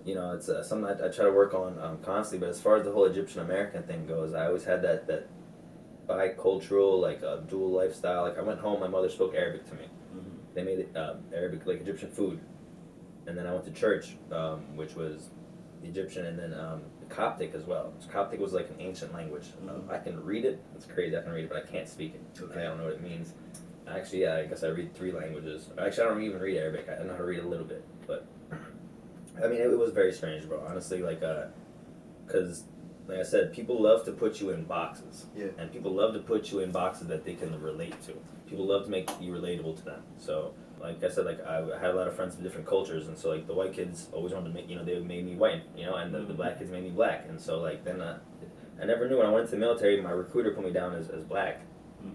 Speaker 2: it's something I try to work on constantly. But as far as the whole Egyptian American thing goes, I always had that bicultural, like dual lifestyle. Like I went home, my mother spoke Arabic to me. They made it Arabic, like Egyptian food, and then I went to church, which was Egyptian, and then Coptic as well. So Coptic was like an ancient language. I can read it. It's crazy. I can read it, but I can't speak it. Okay. I don't know what it means. Actually, yeah, I guess I read 3 languages. Actually, I don't even read Arabic. I know how to read a little bit, but I mean, it was very strange, bro. Honestly, like, because like I said, people love to put you in boxes.
Speaker 1: Yeah.
Speaker 2: And people love to put you in boxes that they can relate to. People love to make you relatable to them. So, like I said, like I had a lot of friends from different cultures, and so like the white kids always wanted to make, they made me white, and the black kids made me black, and so like then I never knew when I went to the military, my recruiter put me down as black.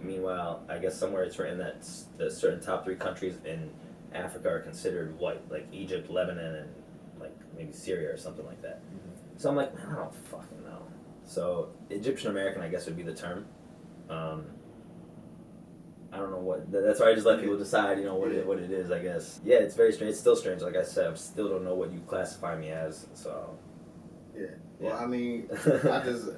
Speaker 2: Meanwhile, I guess somewhere it's written that the certain top 3 countries in Africa are considered white, like Egypt, Lebanon, and like maybe Syria or something like that. So I'm like, man, I don't fucking know. So Egyptian American, I guess, would be the term. I don't know what. That's why I just let people decide, what it is. I guess. Yeah, it's very strange. It's still strange. Like I said, I still don't know what you classify me as. So.
Speaker 1: Yeah. Well, I mean, I just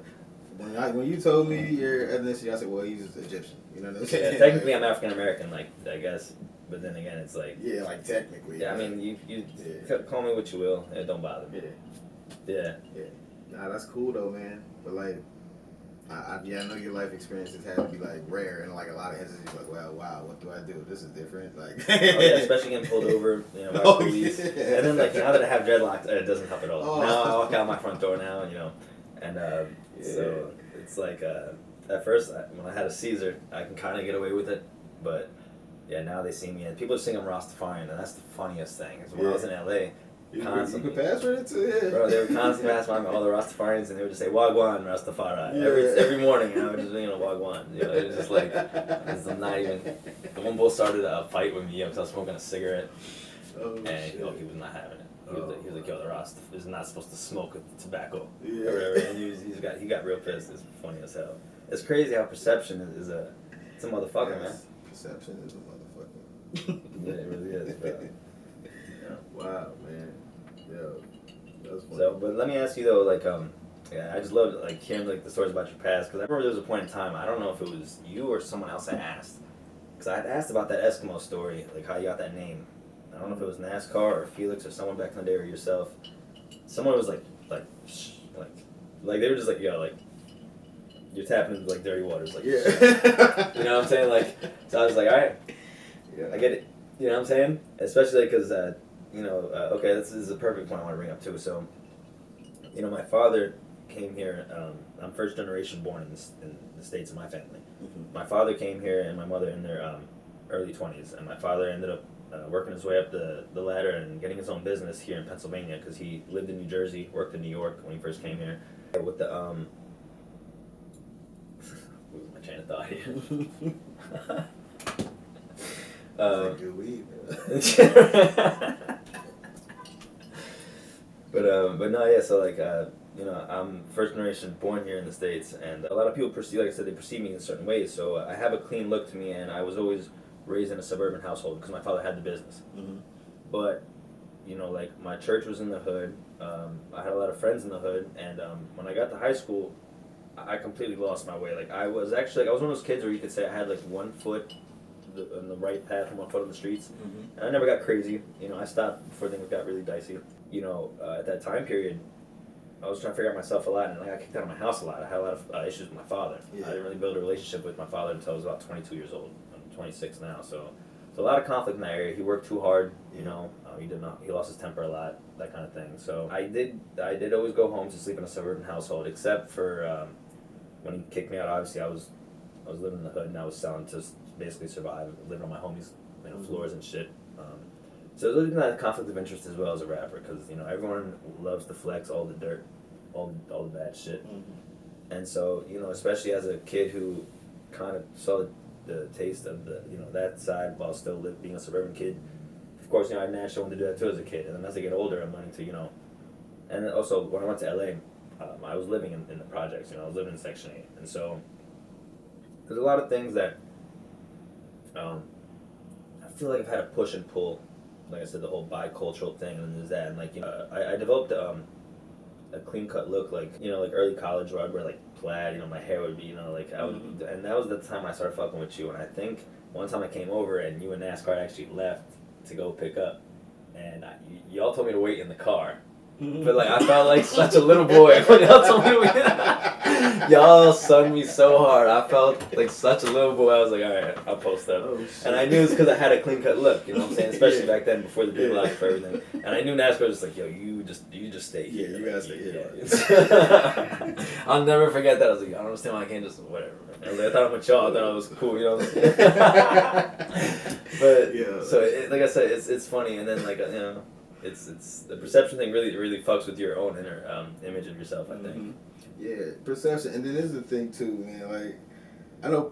Speaker 1: when you told me your ethnicity, I said, well, he's Egyptian. You know what I'm saying?
Speaker 2: Yeah, technically, I'm African American. Like I guess, but then again, it's like.
Speaker 1: Yeah, like technically.
Speaker 2: Yeah, I mean, you call me what you will. It don't bother me. Yeah.
Speaker 1: Nah, that's cool though, man. But like. I know your life experiences had to be like rare and like a lot of instances like, well, wow, what do I do? This is different. Like,
Speaker 2: oh yeah, especially getting pulled over, by police. Yeah. And then like now that I have dreadlocks, it doesn't help at all. Oh. Now I walk out my front door now, and so it's like at first when I had a Caesar, I can kind of get away with it, but yeah, now they see me and people think I'm Rastafarian, and that's the funniust thing. Is when I was in LA. Constantly.
Speaker 1: You could pass for it too, yeah.
Speaker 2: Bro, they would constantly pass by all the Rastafarians, and they would just say Wagwan Rastafari every morning, and I would just Wagwan. It was just like I'm not even. The one bull started a fight with me because I was smoking a cigarette, and he was not having it. He was like, yo, the Rasta is not supposed to smoke tobacco or whatever, and he got real pissed. It's funny as hell. It's crazy how perception is it's a motherfucker, man.
Speaker 1: Perception is a motherfucker.
Speaker 2: Yeah, it really is, bro.
Speaker 1: Wow, man. Yo, that was funny.
Speaker 2: So, but let me ask you though, like, I just love like hearing like the stories about your past, because I remember there was a point in time, I don't know if it was you or someone else I asked, because I had asked about that Eskimo story, like how you got that name. I don't know if it was NASCAR or Felix or someone back in the day or yourself. Someone was like they were just like, yo, like you're tapping into like dirty waters, like
Speaker 1: yeah.
Speaker 2: You know what I'm saying? Like, so I was like, all right, I get it. You know what I'm saying? Especially because you know, okay, this is a perfect point I want to bring up too. So, you know, my father came here. I'm first generation born in the States in my family.
Speaker 1: Mm-hmm.
Speaker 2: My father came here and my mother in their early 20s, and my father ended up working his way up the ladder and getting his own business here in Pennsylvania because he lived in New Jersey, worked in New York when he first came here. With the lose my train of thought here.
Speaker 1: That's good weed,
Speaker 2: but no, yeah. So like, you know, I'm first generation born here in the States, and a lot of people perceive, like I said, they perceive me in certain ways. So I have a clean look to me, and I was always raised in a suburban household because my father had the business.
Speaker 1: Mm-hmm.
Speaker 2: But you know, like my church was in the hood. I had a lot of friends in the hood, and when I got to high school, I completely lost my way. Like I was one of those kids where you could say I had like one foot on the right path and one foot on the streets.
Speaker 1: Mm-hmm.
Speaker 2: And I never got crazy. You know, I stopped before things got really dicey. You know, at that time period, I was trying to figure out myself a lot, and I got kicked out of my house a lot. I had a lot of issues with my father.
Speaker 1: Yeah.
Speaker 2: I didn't really build a relationship with my father until I was about 22 years old. I'm 26 now, so a lot of conflict in that area. He worked too hard. You know, he lost his temper a lot, that kind of thing. So I did always go home to sleep in a suburban household, except for when he kicked me out. Obviously, I was living in the hood and I was selling to basically survive, living on my homies' floors and shit. So there's that conflict of interest as well as a rapper, because you know everyone loves to flex all the dirt, all the bad shit.
Speaker 1: Mm-hmm.
Speaker 2: And so you know, especially as a kid who kind of saw the taste of that side while still being a suburban kid. Of course, you know I naturally wanted to do that too as a kid, and then as I get older, I'm learning to and then also when I went to LA, I was living in the projects. You know, I was living in Section 8, and so there's a lot of things that I feel like I've had a push and pull. Like I said, the whole bicultural thing, and then there's that, and like I developed a clean cut look, like like early college where I'd wear like plaid, my hair would be like I would, and that was the time I started fucking with you. And I think one time I came over and you and NASCAR actually left to go pick up, and y'all told me to wait in the car. But like I felt like such a little boy when y'all told me to wait. Y'all sung me so hard. I felt like such a little boy. I was like, all right, I'll post up.
Speaker 1: Oh,
Speaker 2: and I knew it's because I had a clean cut look. You know what I'm saying? Especially back then before the big life for everything. And I knew NASCAR was just like, yo, you just stay here.
Speaker 1: Yeah, you gotta stay here.
Speaker 2: Yeah. I'll never forget that. I was like, I don't understand why I can't just whatever. And I thought I'm with y'all. I thought I was cool. You know what I'm saying? But
Speaker 1: yeah,
Speaker 2: so like I said, it's funny, and then like It's the perception thing really fucks with your own inner image of yourself, I think.
Speaker 1: Mm-hmm. Yeah, perception, and then this is the thing too, man. Like, I know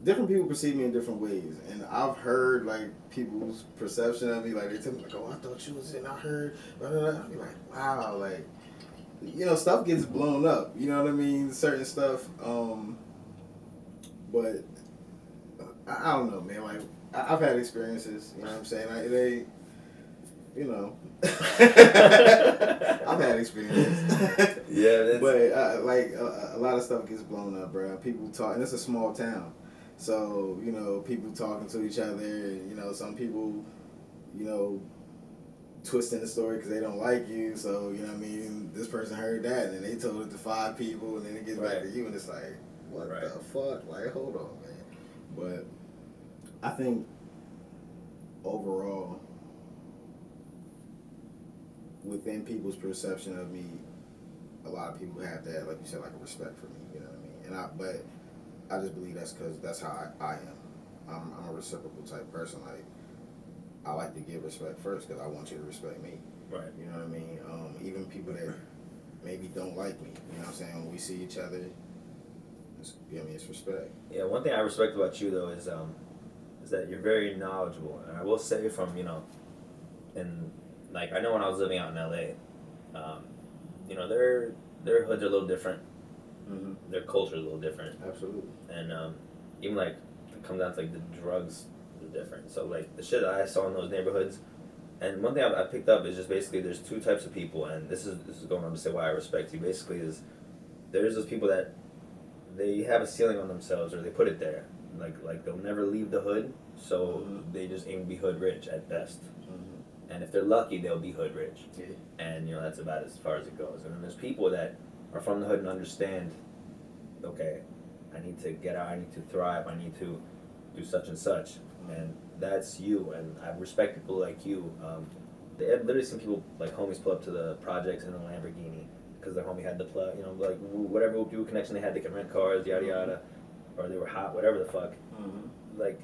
Speaker 1: different people perceive me in different ways, and I've heard like people's perception of me. Like they tell me like, "Oh, I thought you was in." I heard, blah, blah, blah. I'll be like, "Wow!" Like, stuff gets blown up. You know what I mean? Certain stuff. But I don't know, man. Like, I've had experiences. You know what I'm saying? I've had experience.
Speaker 2: Yeah,
Speaker 1: but like a lot of stuff gets blown up, bro. People talk, and it's a small town, so people talking to each other, and some people, twisting the story because they don't like you. So what I mean, this person heard that, and then they told it to 5 people, and then it gets back to you, and it's like, what the fuck? Like, hold on, man. But I think overall, within people's perception of me, a lot of people have that, like you said, like a respect for me. You know what I mean? But I just believe that's because that's how I am. I'm a reciprocal type person. Like, I like to give respect first because I want you to respect me.
Speaker 2: Right.
Speaker 1: You know what I mean? Even people that maybe don't like me. You know what I'm saying? When we see each other, it's respect.
Speaker 2: Yeah. One thing I respect about you though is that you're very knowledgeable, and I will say from and like I know when I was living out in LA, their hoods are a little different.
Speaker 1: Mm-hmm.
Speaker 2: Their culture is a little different.
Speaker 1: Absolutely.
Speaker 2: And even like it comes down to like the drugs are different. So like the shit that I saw in those neighborhoods, and one thing I picked up is just basically there's 2 types of people, and this is going on to say why I respect you. Basically, is there's those people that they have a ceiling on themselves, or they put it there, like they'll never leave the hood, so they just aim to be hood rich at best. And if they're lucky, they'll be hood rich.
Speaker 1: Yeah.
Speaker 2: And that's about as far as it goes. And then there's people that are from the hood and understand, okay, I need to get out, I need to thrive, I need to do such and such. And that's you, and I respect people like you. They had literally seen people like homies pull up to the projects in a Lamborghini because their homie had the plug, you know, like whatever Whoop connection they had, they could rent cars, yada yada, or they were hot, whatever the fuck. Like,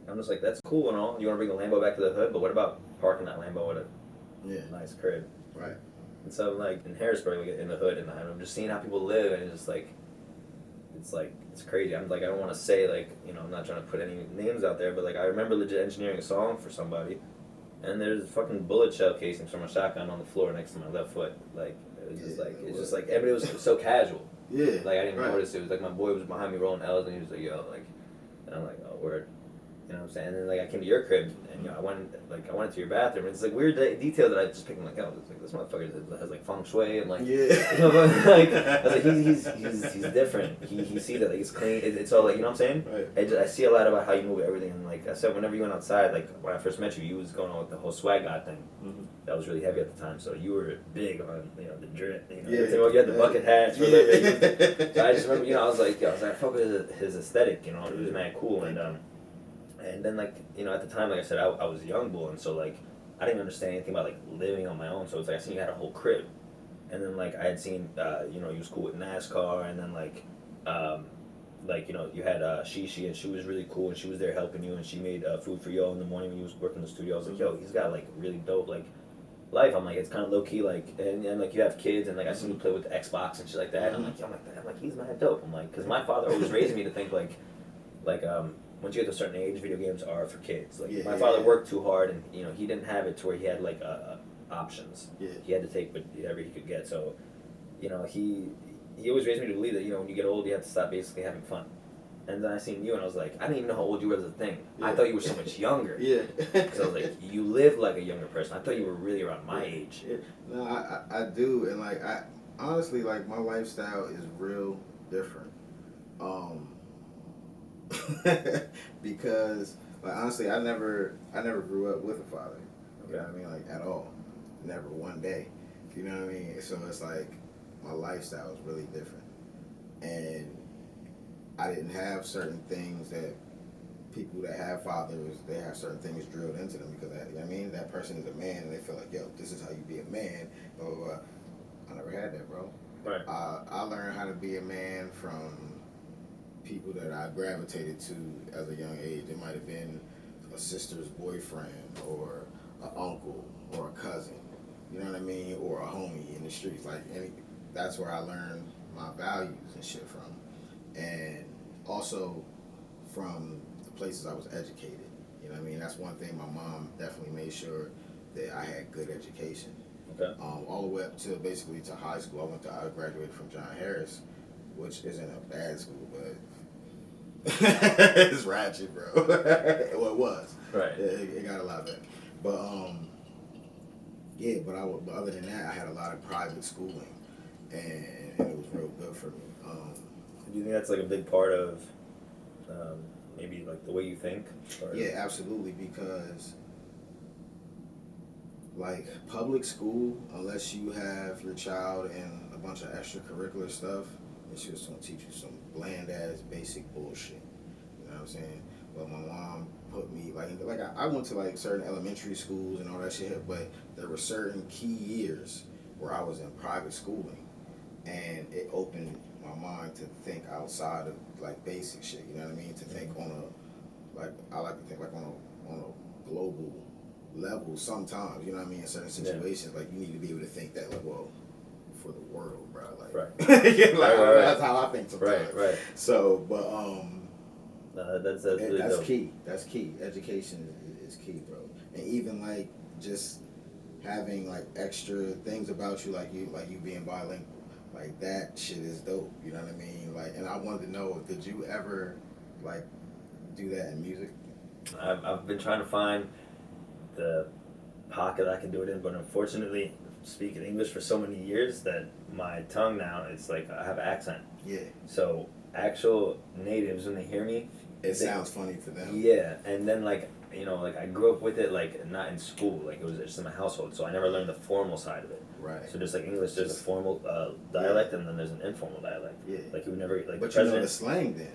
Speaker 2: I'm just like, that's cool and all. You want to bring the Lambo back to the hood, but what about parking that Lambo with a nice crib?
Speaker 1: Right.
Speaker 2: And so like in Harrisburg, like in the hood, and I'm just seeing how people live, and it's just like, it's crazy. I'm like, I don't want to say like, you know, I'm not trying to put any names out there, but like I remember legit engineering a song for somebody, and there's fucking bullet shell casings from a shotgun on the floor next to my left foot. Like it was just like, it's just like everybody was so casual.
Speaker 1: Yeah.
Speaker 2: Like I didn't even notice. It was like my boy was behind me rolling L's, and he was like, yo, like, and I'm like, oh word. You know what I'm saying? And then like I came to your crib, and you know I went to your bathroom, and it's like weird detail that I just picked. I'm like, oh, it's like this motherfucker has like feng shui and like, you know, like I was like he's different. He sees it like it's clean. It's all like, you know what I'm saying?
Speaker 1: Right.
Speaker 2: I see a lot about how you move everything, and like I said, whenever you went outside, like when I first met you, you was going on with the whole swag god thing. That was really heavy at the time, so you were big on, you know, the drip. You know, you had the bucket hats. So I just remember, you know, I was like, I fuck with his aesthetic. You know, it was mad cool, and then, like, you know, at the time, like I said, I was a young bull, and so, like, I didn't understand anything about, like, living on my own, so it's like I seen you had a whole crib. And then, like, I had seen, you know, you was cool with NASCAR, and then, like, you know, you had Shishi, and she was really cool, and she was there helping you, and she made food for Yo in the morning when you was working in the studio. I was like, yo, he's got, like, really dope, like, life. I'm like, it's kind of low-key, like, and like, you have kids, and, like, I seen you play with the Xbox and shit like that. I'm like, he's mad dope. I'm like, because my father always raised me to think, like, once you get to a certain age, video games are for kids. Like my father worked too hard, and you know he didn't have it to where he had like options. He had to take whatever he could get. So, you know, he always raised me to believe that, you know, when you get old, you have to stop basically having fun. And then I seen you, and I was like, I didn't even know how old you were as a thing. I thought you were so much younger. Because I was like, you live like a younger person. I thought you were really around my age.
Speaker 1: No, I do, and like I honestly, like, my lifestyle is real different. Because, like, honestly, I never grew up with a father. You know what I mean? Like, at all. Never one day. You know what I mean? So it's like my lifestyle is really different, and I didn't have certain things that people that have fathers, they have certain things drilled into them because that, you know what I mean? That person is a man, and they feel like, yo, this is how you be a man. Blah, blah, blah. I never had that, bro.
Speaker 2: Right.
Speaker 1: I learned how to be a man from people that I gravitated to as a young age. It might have been a sister's boyfriend, or an uncle, or a cousin, you know what I mean, or a homie in the streets. Like, that's where I learned my values and shit from, and also from the places I was educated. You know what I mean? That's one thing. My mom definitely made sure that I had good education. All the way up to basically to high school. I graduated from John Harris, which isn't a bad school, but it's ratchet, bro. Well, it was.
Speaker 2: Right.
Speaker 1: It got a lot better. But but other than that, I had a lot of private schooling, and it was real good for me.
Speaker 2: Do you think that's like a big part of maybe like the way you think? Or?
Speaker 1: Yeah, absolutely, because like public school, unless you have your child in a bunch of extracurricular stuff, it's just gonna teach you some bland ass basic bullshit. You know what I'm saying? But my mom put me like I went to like certain elementary schools and all that shit, but there were certain key years where I was in private schooling, and it opened my mind to think outside of like basic shit. You know what I mean? To think on a, like, I like to think like on a global level sometimes. You know what I mean? In certain situations, like, you need to be able to think that, like, well, for the world, bro. Like,
Speaker 2: right.
Speaker 1: That's how I think sometimes.
Speaker 2: Right.
Speaker 1: So, but
Speaker 2: that's really
Speaker 1: that's
Speaker 2: dope.
Speaker 1: key. That's key. Education is key, bro. And even like just having like extra things about you, like you being bilingual, like that shit is dope. You know what I mean? Like, and I wanted to know, did you ever like do that in music?
Speaker 2: I've been trying to find the pocket I can do it in, but unfortunately, speaking English for so many years that my tongue now, it's like I have an accent.
Speaker 1: Yeah.
Speaker 2: So actual natives, when they hear me,
Speaker 1: it sounds funny to them.
Speaker 2: Yeah, and then like, you know, like I grew up with it, like not in school, like it was just in my household, so I never learned the formal side of it.
Speaker 1: Right.
Speaker 2: So just like English, there's a formal dialect, and then there's an informal dialect.
Speaker 1: Yeah.
Speaker 2: Like you would never like.
Speaker 1: But you know the slang then.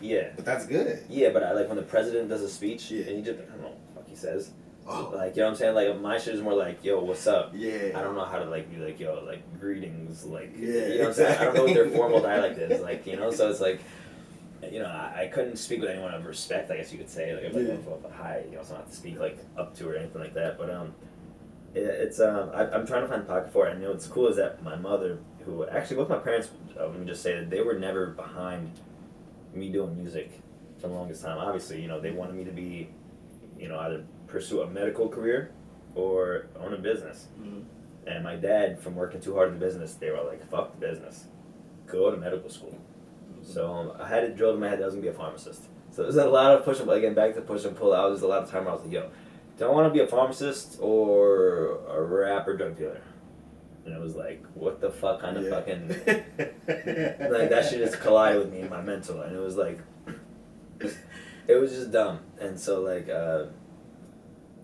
Speaker 2: Yeah.
Speaker 1: But that's good.
Speaker 2: Yeah, but like when the president does a speech
Speaker 1: Yeah.
Speaker 2: in Egypt, I don't know what the fuck he says.
Speaker 1: Oh.
Speaker 2: Like, you know what I'm saying? Like, my shit is more like, yo, what's up?
Speaker 1: Yeah.
Speaker 2: I don't know how to, like, be like, yo, like, greetings, like,
Speaker 1: Yeah,
Speaker 2: you know what I'm saying? I don't know what their formal dialect is, like, you know? So it's like, you know, I couldn't speak with anyone of respect, I guess you could say. Like, if I go hi, you know, so I don't have to speak, like, up to or anything like that. But, I'm trying to find a pocket for it. And, you know, what's cool is that my mother, who, actually, both my parents, let me just say that they were never behind me doing music for the longest time. Obviously, you know, they wanted me to be, you know, either pursue a medical career or own a business.
Speaker 1: Mm-hmm.
Speaker 2: And my dad, from working too hard in the business, they were like, fuck the business. Go to medical school. Mm-hmm. So I had it drilled in my head that I was going to be a pharmacist. So there's a lot of push and pull. Again, back to push and pull. There's a lot of time where I was like, yo, do I want to be a pharmacist or a rapper drug dealer? And it was like, what the fuck kind of fucking... like, that shit just collided with me in my mental. And it was like... it was just dumb. And so, like...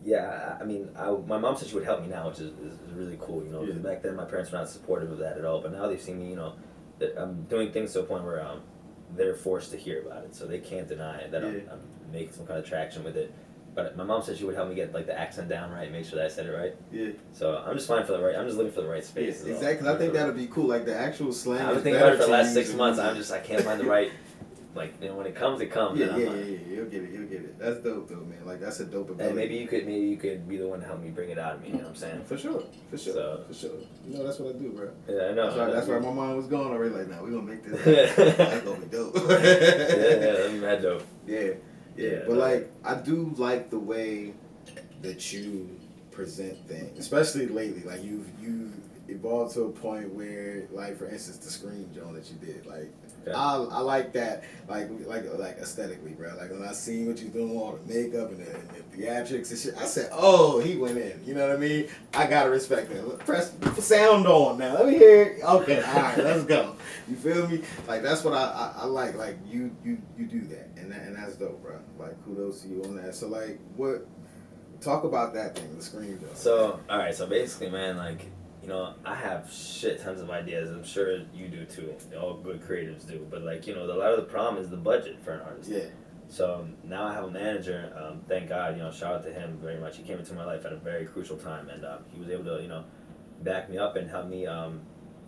Speaker 2: yeah, I mean, my mom said she would help me now, which is really cool, you know. Because back then, my parents were not supportive of that at all. But now they've seen me, you know, that I'm doing things to a point where they're forced to hear about it. So they can't deny that I'm making some kind of traction with it. But my mom said she would help me get like the accent down right, make sure that I said it right. Yeah. So I'm just fine for the right. I'm just looking for the right space.
Speaker 1: Yeah, exactly. I think that'd be cool. Like the actual slang.
Speaker 2: I've been thinking about it for the last 6 months. I can't find the right. Like, you know, when it comes, it comes.
Speaker 1: Yeah. You'll get it. That's dope though, man. Like that's a dope ability.
Speaker 2: And maybe you could be the one to help me bring it out of me. You know what I'm saying?
Speaker 1: For sure. You know, that's what I do, bro.
Speaker 2: Yeah, I know.
Speaker 1: That's where my mind was going already. Like, nah, we gonna make this. That's gonna be dope.
Speaker 2: That'd be mad dope.
Speaker 1: Yeah. But like, I do like the way that you present things, especially lately. Like you've evolved to a point where, like, for instance, the Scream joint that you did, like. Okay. I like that, like aesthetically, bro. Like when I see what you're doing, all the makeup and the theatrics and shit, I said, "Oh, he went in." You know what I mean? I gotta respect that. Press sound on now. Let me hear it. Okay, all right, let's go. You feel me? Like that's what I like. Like you do that, and that's dope, bro. Like kudos to you on that. So like, talk about that thing, the Scream joint.
Speaker 2: So all right, so basically, man, like. You know, I have shit tons of ideas. I'm sure you do too. All good creatives do. But like, you know, a lot of the problem is the budget for an artist.
Speaker 1: Yeah.
Speaker 2: So now I have a manager. Thank God, you know, shout out to him very much. He came into my life at a very crucial time, and he was able to, you know, back me up and help me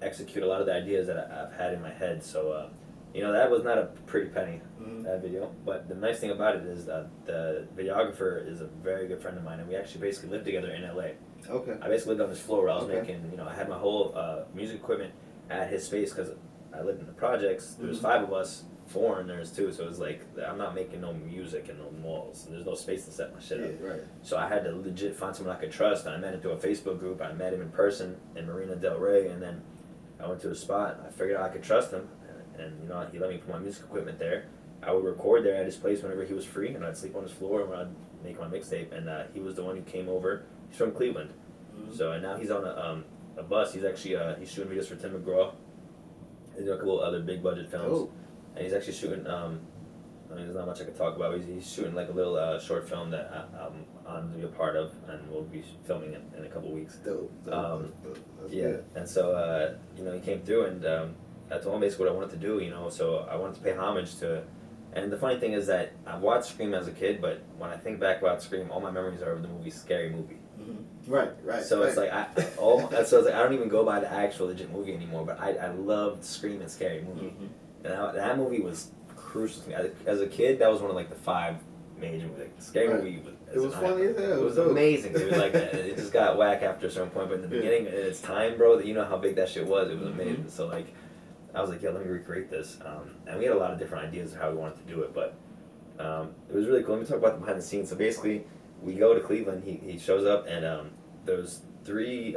Speaker 2: execute a lot of the ideas that I've had in my head. So, you know, that was not a pretty penny, that video. But the nice thing about it is that the videographer is a very good friend of mine, and we actually basically lived together in LA.
Speaker 1: Okay.
Speaker 2: I basically lived on this floor where I was making, you know, I had my whole music equipment at his space because I lived in the projects. There was 5 of us, foreigners too, so it was like, I'm not making no music in no malls. There's no space to set my shit up.
Speaker 1: Right.
Speaker 2: So I had to legit find someone I could trust, and I met him through a Facebook group. I met him in person in Marina Del Rey, and then I went to a spot. I figured out I could trust him, and you know, he let me put my music equipment there. I would record there at his place whenever he was free, and I'd sleep on his floor when I'd make my mixtape, and he was the one who came over. He's from Cleveland. So and now he's on a bus. He's actually he's shooting videos for Tim McGraw. He's doing a couple other big budget films, and he's actually shooting. I mean, there's not much I could talk about. But he's shooting like a little short film that I'm on to be a part of, and we'll be filming it in a couple weeks.
Speaker 1: Dope.
Speaker 2: Yeah, good. And so you know, he came through, and I told him basically what I wanted to do. You know, so I wanted to pay homage to. And the funny thing is that I watched Scream as a kid, but when I think back about Scream, all my memories are of the movie Scary Movie.
Speaker 1: Right.
Speaker 2: So it's like so it's like I don't even go by the actual legit movie anymore. But I loved Scream and Scary Movie, and that movie was crucial to me. As a kid, that was one of like the 5 major movies. Like, Scary Movie was.
Speaker 1: It was funny as hell.
Speaker 2: It was amazing. It was like it just got whack after a certain point, but in the beginning, in its time, bro, you know how big that shit was. It was amazing. So like, I was like, yeah, let me recreate this. And we had a lot of different ideas of how we wanted to do it, but it was really cool. Let me talk about the behind the scenes. So basically, we go to Cleveland. He shows up, and those 3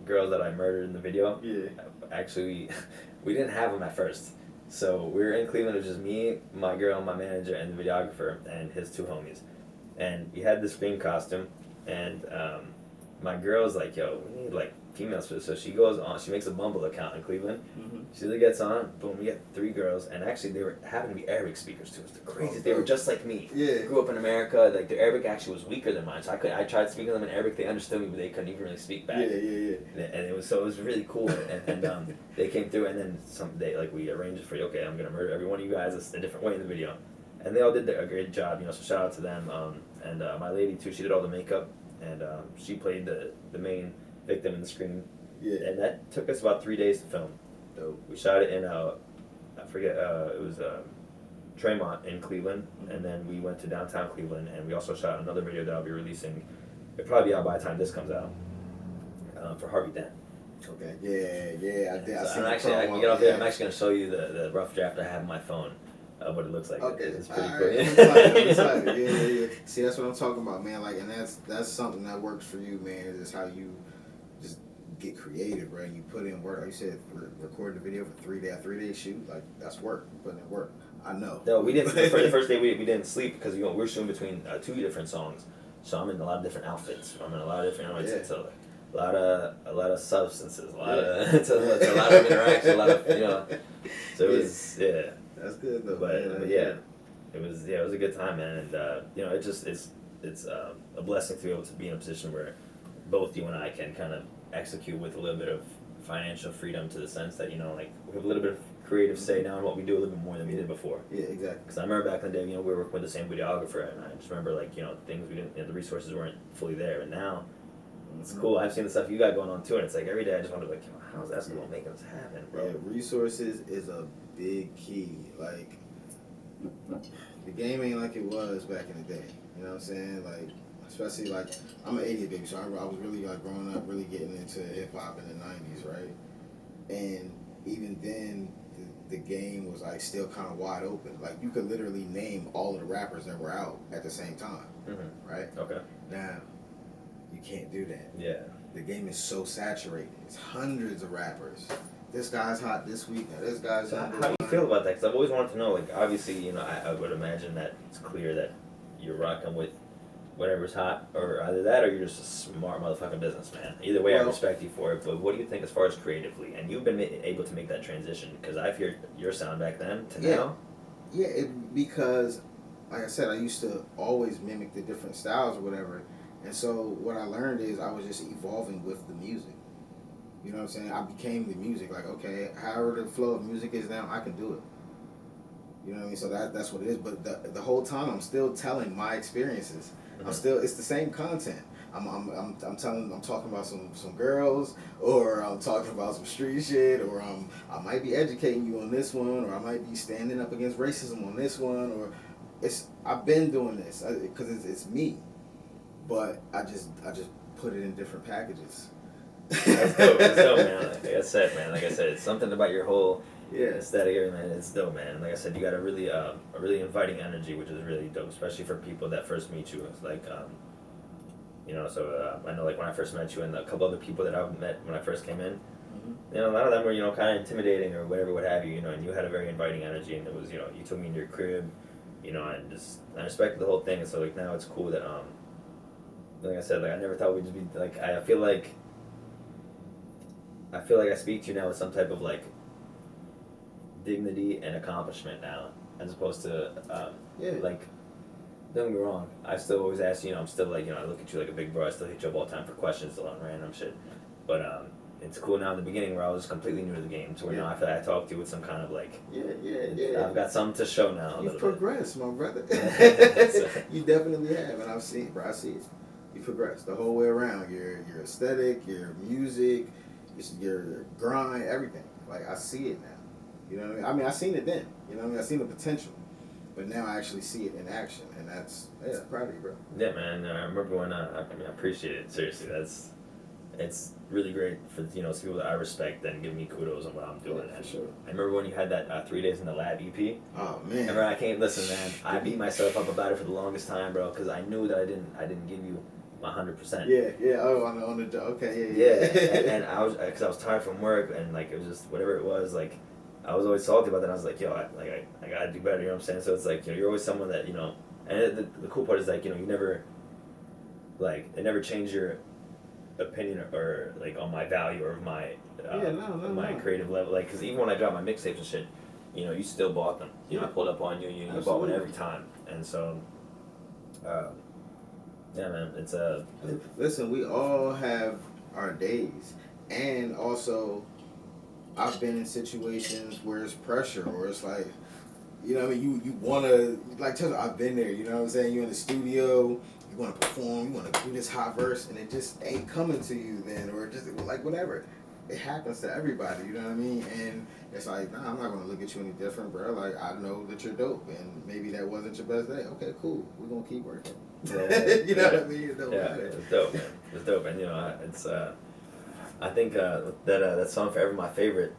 Speaker 2: girls that I murdered in the video. Yeah. Actually, we didn't have them at first. So we were in Cleveland. It was just me, my girl, my manager, and the videographer, and his 2 homies. And we had this Scream costume, and my girl's like, yo, we need like females for this. So she goes on, she makes a Bumble account in Cleveland.
Speaker 1: Mm-hmm.
Speaker 2: She really gets on, boom, we get 3 girls, and actually they happened to be Arabic speakers too. It's the craziest. They were just like me.
Speaker 1: Yeah.
Speaker 2: Grew up in America. Like their Arabic actually was weaker than mine, so I tried speaking to them in Arabic. They understood me, but they couldn't even really speak back.
Speaker 1: Yeah.
Speaker 2: And it was really cool. And they came through, and then we arranged it for you. Okay, I'm gonna murder every one of you guys a different way in the video, and they all did a great job. You know, so shout out to them. And my lady too. She did all the makeup, and she played the main victim in the screen.
Speaker 1: Yeah.
Speaker 2: And that took us about 3 days to film.
Speaker 1: Dope.
Speaker 2: We shot it in I forget it was Tremont in Cleveland, and then we went to downtown Cleveland, and we also shot another video that I'll be releasing. It'll probably be out by the time this comes out for Harvey Dent.
Speaker 1: Okay. Yeah. I did.
Speaker 2: So I'm actually I'm actually gonna show you the rough draft I have on my phone. What it looks like.
Speaker 1: Okay,
Speaker 2: it's pretty
Speaker 1: all
Speaker 2: cool.
Speaker 1: right. I'm excited. Yeah. See, that's what I'm talking about, man. Like, and that's something that works for you, man. Is how you just get creative, right? You put in work. Like you said, record the video for 3 days, 3 day shoot. Like, that's work. You put in work. I know.
Speaker 2: No, we didn't. The first day we didn't sleep because we were shooting between 2 different songs. So I'm in a lot of different outfits. I'm in a lot of different. It's a lot of substances. A lot of it's a lot of interaction. A lot of So it was
Speaker 1: That's good though.
Speaker 2: But yeah, it was a good time, man. And it's a blessing to be able to be in a position where both you and I can kind of execute with a little bit of financial freedom, to the sense that we have a little bit of creative say now in what we do, a little bit more than we did before.
Speaker 1: Yeah, exactly.
Speaker 2: Because I remember back in the day, we were working with the same videographer, and I just remember things we didn't, the resources weren't fully there, and now it's cool. I've seen the stuff you got going on too, and it's like every day I just wonder how's Eskimo making this happen, bro?
Speaker 1: Yeah, resources is a big key. Like, the game ain't like it was back in the day. You know what I'm saying? Like, especially like, I'm an 80s baby, so I was really like growing up, really getting into hip hop in the 90s, right? And even then, the game was like still kind of wide open. Like, you could literally name all of the rappers that were out at the same time, right?
Speaker 2: Okay.
Speaker 1: Now, you can't do that.
Speaker 2: Yeah.
Speaker 1: The game is so saturated. It's hundreds of rappers. This guy's hot this week. Now this guy's hot.
Speaker 2: How do you feel about that? Because I've always wanted to know. Like, obviously, I would imagine that it's clear that you're rocking with whatever's hot, or either that, or you're just a smart motherfucking businessman. Either way, I respect you for it. But what do you think as far as creatively? And you've been able to make that transition, because I've heard your sound back then to now.
Speaker 1: Yeah, because, like I said, I used to always mimic the different styles or whatever. And so what I learned is I was just evolving with the music. You know what I'm saying? I became the music. Like, okay, however the flow of music is now, I can do it. You know what I mean? So that's what it is. But the whole time, I'm still telling my experiences. It's the same content. I'm talking about some girls, or I'm talking about some street shit, or I might be educating you on this one, or I might be standing up against racism on this one, or I've been doing this because it's me, but I just put it in different packages.
Speaker 2: That's dope. That's dope, man. Like I said, it's something about your whole aesthetic area, man. It's dope, man. Like I said, you got a really inviting energy, which is really dope, especially for people that first meet you. It's like, I know, like, when I first met you and a couple other people that I've met when I first came in, a lot of them were, kind of intimidating or whatever, what have you, and you had a very inviting energy, and it was, you took me into your crib, and I respected the whole thing, and so, like, now it's cool that, like I said, like, I never thought we'd just be, like, I feel like I speak to you now with some type of, like, dignity and accomplishment now, as opposed to, like, don't get me wrong, I still always ask you, I'm still like, I look at you like a big bro, I still hit you up all the time for questions on random shit, but, it's cool now in the beginning where I was completely new to the game, to where, I feel like I talk to you with some kind of, like, I've got something to show now.
Speaker 1: You've progressed, my brother. You definitely have, and I've seen it, bro, I see it. You progressed the whole way around, your aesthetic, your music, your grind, everything. Like, I see it now. You know what I mean? I mean, I seen it then. You know what I mean? I seen the potential. But now I actually see it in action, and that's, proud of you, bro.
Speaker 2: Yeah, man. I remember when, I appreciate it. Seriously, it's really great for, some people that I respect and give me kudos on what I'm doing.
Speaker 1: Yeah, for sure.
Speaker 2: I remember when you had that 3 days in the lab EP.
Speaker 1: Oh, man.
Speaker 2: Remember, listen, man, I beat myself up about it for the longest time, bro, because I knew that I didn't give you my 100%.
Speaker 1: Yeah. Oh, on the okay,
Speaker 2: yeah. And I was, because I was tired from work, and like it was just whatever it was, like I was always salty about that. I was like, yo, I gotta do better. You know what I'm saying? So it's like, you're always someone that, and the cool part is, like, you never, like, it never changed your opinion or like on my value or my my
Speaker 1: no.
Speaker 2: creative level. Like, because even when I dropped my mixtapes and shit, you know, you still bought them. You know, I pulled up on you, you bought one every time, and so. Yeah, man, it's a.
Speaker 1: Listen, we all have our days, and also, I've been in situations where it's pressure, or it's like, you know what I mean? You wanna, like, I've been there, you know what I'm saying? You're in the studio, you wanna perform, you wanna do this hot verse, and it just ain't coming to you then, or just, like, whatever. It happens to everybody, you know what I mean? And it's like, nah, I'm not gonna look at you any different, bro. Like, I know that you're dope, and maybe that wasn't your best day. Okay, cool. We're gonna keep working.
Speaker 2: Yeah,
Speaker 1: you know what I mean? It don't matter.
Speaker 2: It's dope, man. It's dope, and you know, it's I think that song Forever My Favorite,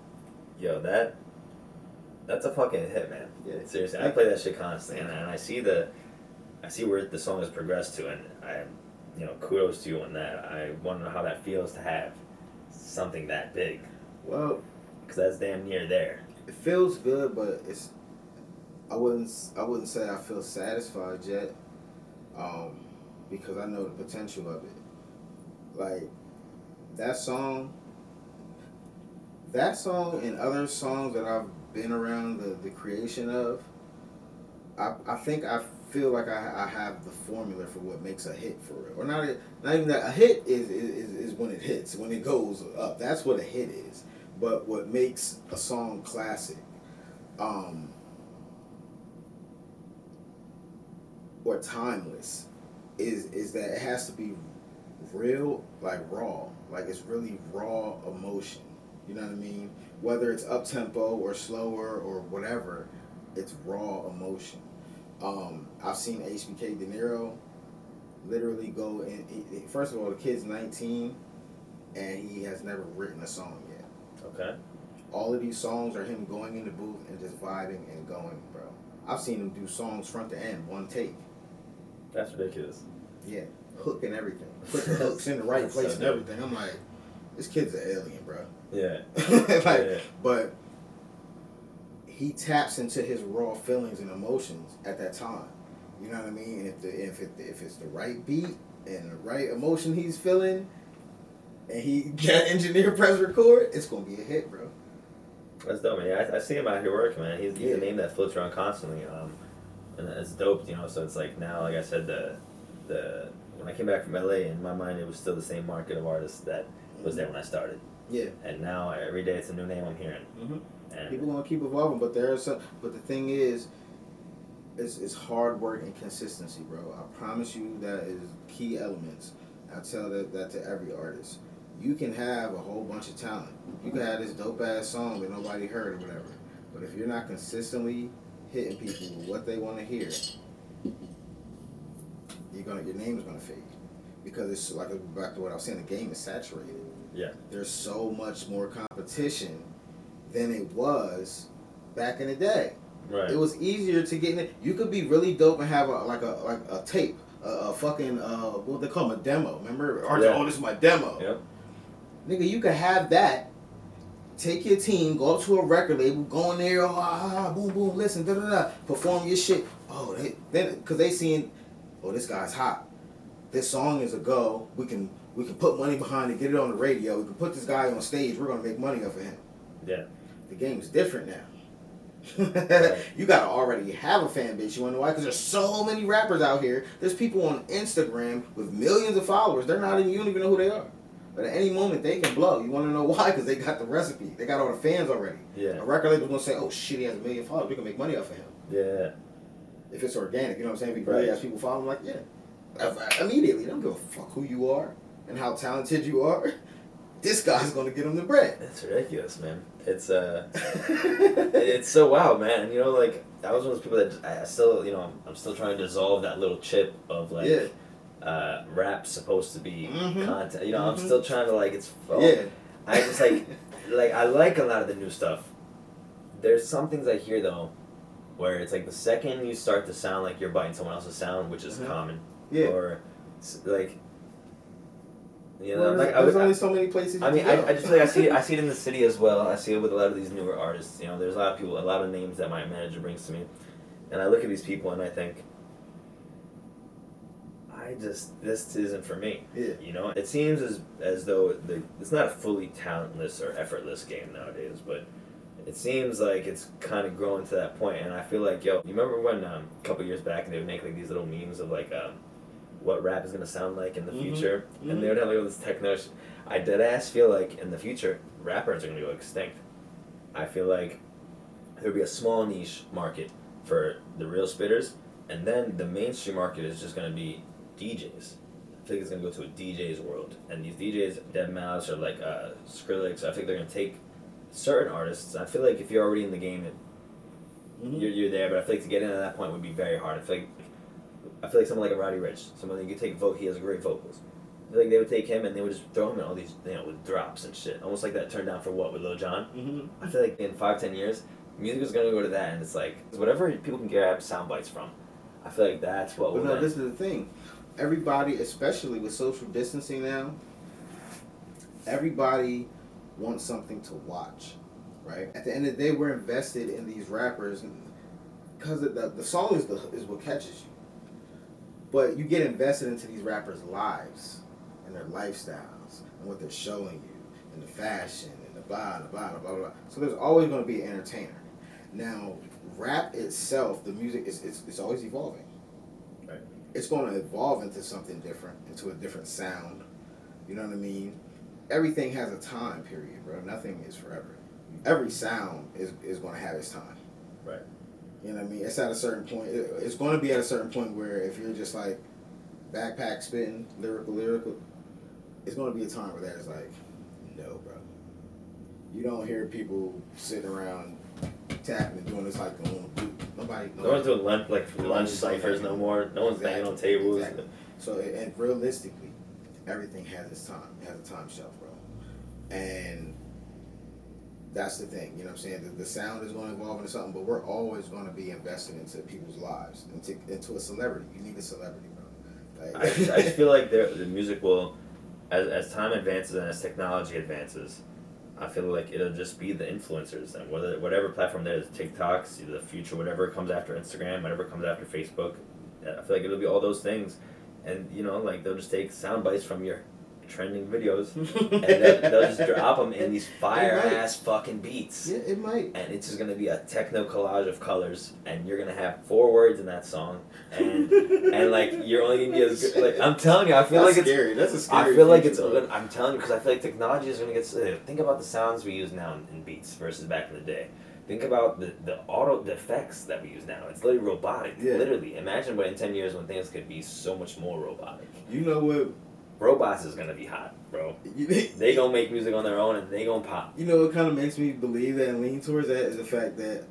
Speaker 2: yo, that's a fucking hit, man.
Speaker 1: Yeah.
Speaker 2: Seriously, I play that shit constantly, and I see where the song has progressed to, and I, you know, kudos to you on that. I want to know how that feels to have something that big.
Speaker 1: Well,
Speaker 2: because that's damn near there.
Speaker 1: it feels good, but it's I wouldn't say I feel satisfied yet, because I know the potential of it. Like that song and other songs that I've been around the creation of, I think I feel like I have the formula for what makes a hit for real. Or not even that. A hit is when it hits, when it goes up. That's what a hit is. But what makes a song classic, or timeless, is that it has to be real, like raw. Like it's really raw emotion. You know what I mean? Whether it's up tempo or slower or whatever, it's raw emotion. I've seen HBK Dinero literally go and first of all, the kid's 19 and he has never written a song yet.
Speaker 2: Okay.
Speaker 1: All of these songs are him going in the booth and just vibing and going, bro. I've seen him do songs front to end, one take.
Speaker 2: That's ridiculous.
Speaker 1: Yeah, hook and everything. Put the hooks in the right place
Speaker 2: so
Speaker 1: and
Speaker 2: dope.
Speaker 1: everything. I'm like, this kid's an alien, bro.
Speaker 2: Yeah.
Speaker 1: But he taps into his raw feelings and emotions at that time. You know what I mean? And if it's the right beat and the right emotion he's feeling, and he got engineer press record, it's gonna be a hit, bro.
Speaker 2: That's dope, man. Yeah, I see him out here working, man. He's a name that floats around constantly, and it's dope, you know. So it's like now, like I said, the when I came back from LA, in my mind, it was still the same market of artists that was there when I started.
Speaker 1: Yeah.
Speaker 2: And now every day it's a new name I'm hearing.
Speaker 1: Mm-hmm.
Speaker 2: And
Speaker 1: people gonna keep evolving, but but the thing is, it's hard work and consistency, bro. I promise you that is key elements. I tell that to every artist. You can have a whole bunch of talent. You can have this dope ass song that nobody heard or whatever. But if you're not consistently hitting people with what they want to hear, your name is gonna fade. Because it's like back to what I was saying, the game is saturated.
Speaker 2: Yeah.
Speaker 1: There's so much more competition than it was back in the day.
Speaker 2: Right.
Speaker 1: It was easier to get in it. You could be really dope and have a tape, a fucking what they call them, a demo. Remember? Or oh, this is my demo.
Speaker 2: Yep.
Speaker 1: Nigga, you could have that. Take your team, go up to a record label, go in there, boom, boom, listen, da da da, perform your shit. Oh, because they seeing, oh, this guy's hot. This song is a go. We can put money behind it, get it on the radio. We can put this guy on stage. We're gonna make money off of him.
Speaker 2: Yeah.
Speaker 1: The game's different now.
Speaker 2: Right.
Speaker 1: You gotta already have a fan base. You wanna know why? Because there's so many rappers out here. There's people on Instagram with millions of followers. You don't even know who they are. But at any moment they can blow. You wanna know why? Because they got the recipe. They got all the fans already.
Speaker 2: Yeah.
Speaker 1: A record label's gonna say, "Oh shit, he has 1 million followers. We can make money off of him."
Speaker 2: Yeah.
Speaker 1: If it's organic, you know what I'm saying? If he really has people following, like, yeah. Immediately, they don't give a fuck who you are and how talented you are. This guy's gonna get him the bread.
Speaker 2: It's ridiculous, man. It's it's so wild, man. You know, like I was one of those people that I still, you know, I'm still trying to dissolve that little chip of like, rap's supposed to be content. You know, I'm still trying to like I just like I like a lot of the new stuff. There's some things I hear though, where it's like the second you start to sound like you're biting someone else's sound, which is common. Yeah. Or like. You know,
Speaker 1: well, there's only so many places.
Speaker 2: I mean, I just like I see it in the city as well. I see it with a lot of these newer artists. You know, there's a lot of people, a lot of names that my manager brings to me, and I look at these people and I think, this isn't for me.
Speaker 1: Yeah.
Speaker 2: You know, it seems as though it's not a fully talentless or effortless game nowadays, but it seems like it's kind of growing to that point. And I feel like, yo, you remember when a couple years back they would make like these little memes of like what rap is gonna sound like in the future, and they would have like all this techno. I deadass feel like in the future rappers are gonna go extinct. I feel like there'll be a small niche market for the real spitters, and then the mainstream market is just gonna be DJs. I think it's gonna go to a DJ's world, and these DJs, deadmau5 or like Skrillex, I think they're gonna take certain artists. I feel like if you're already in the game, you're there. But I feel like to get into that point would be very hard. I feel like someone like a Roddy Ricch, someone that you could take he has great vocals. I feel like they would take him and they would just throw him in all these, with drops and shit, almost like that Turn Down for What with Lil Jon. I feel like in 5-10 years, music is gonna go to that, and it's like whatever people can grab sound bites from. I feel like that's what.
Speaker 1: But no, this is the thing. Everybody, especially with social distancing now, everybody wants something to watch, right? At the end of the day, we're invested in these rappers because the song is what catches you. But you get invested into these rappers' lives and their lifestyles and what they're showing you and the fashion and the blah, blah, blah, blah, blah. So there's always going to be an entertainer. Now, rap itself, the music, it's always evolving.
Speaker 2: Right.
Speaker 1: It's going to evolve into something different, into a different sound. You know what I mean? Everything has a time period, bro. Nothing is forever. Every sound is going to have its time.
Speaker 2: Right.
Speaker 1: You know what I mean? It's at a certain point. It's going to be at a certain point where if you're just like backpack spitting, lyrical, it's going to be a time where that is like, no, bro. You don't hear people sitting around tapping and doing this like nobody.
Speaker 2: No one's doing lunch ciphers no more. No one's banging on tables.
Speaker 1: Exactly. So and realistically, everything has its time. It has a time shelf, bro. And that's the thing, you know what I'm saying? The sound is going to evolve into something, but we're always going to be invested into people's lives, into a celebrity. You need a celebrity, bro. Like,
Speaker 2: I just feel like the music will, as time advances and as technology advances, I feel like it'll just be the influencers, and whatever platform there is, TikToks, the future, whatever comes after Instagram, whatever comes after Facebook, I feel like it'll be all those things, and like they'll just take sound bites from your trending videos and they'll just drop them in these fire ass fucking beats.
Speaker 1: Yeah, it might.
Speaker 2: And it's just gonna be a techno collage of colors, and you're gonna have 4 words in that song, and like you're only gonna be as good. Like I'm telling you, I feel
Speaker 1: That's
Speaker 2: like
Speaker 1: scary.
Speaker 2: it's.
Speaker 1: That's a scary.
Speaker 2: I feel like
Speaker 1: future,
Speaker 2: it's.
Speaker 1: bro.
Speaker 2: I'm telling you, because I feel like technology is gonna get. Think about the sounds we use now in beats versus back in the day. Think about the effects that we use now. It's literally robotic.
Speaker 1: Yeah.
Speaker 2: Literally, imagine in 10 years when things could be so much more robotic.
Speaker 1: You know what?
Speaker 2: Robots is gonna be hot, bro. They gonna make music on their own and they gonna pop.
Speaker 1: You know what kind of makes me believe that and lean towards that is the fact that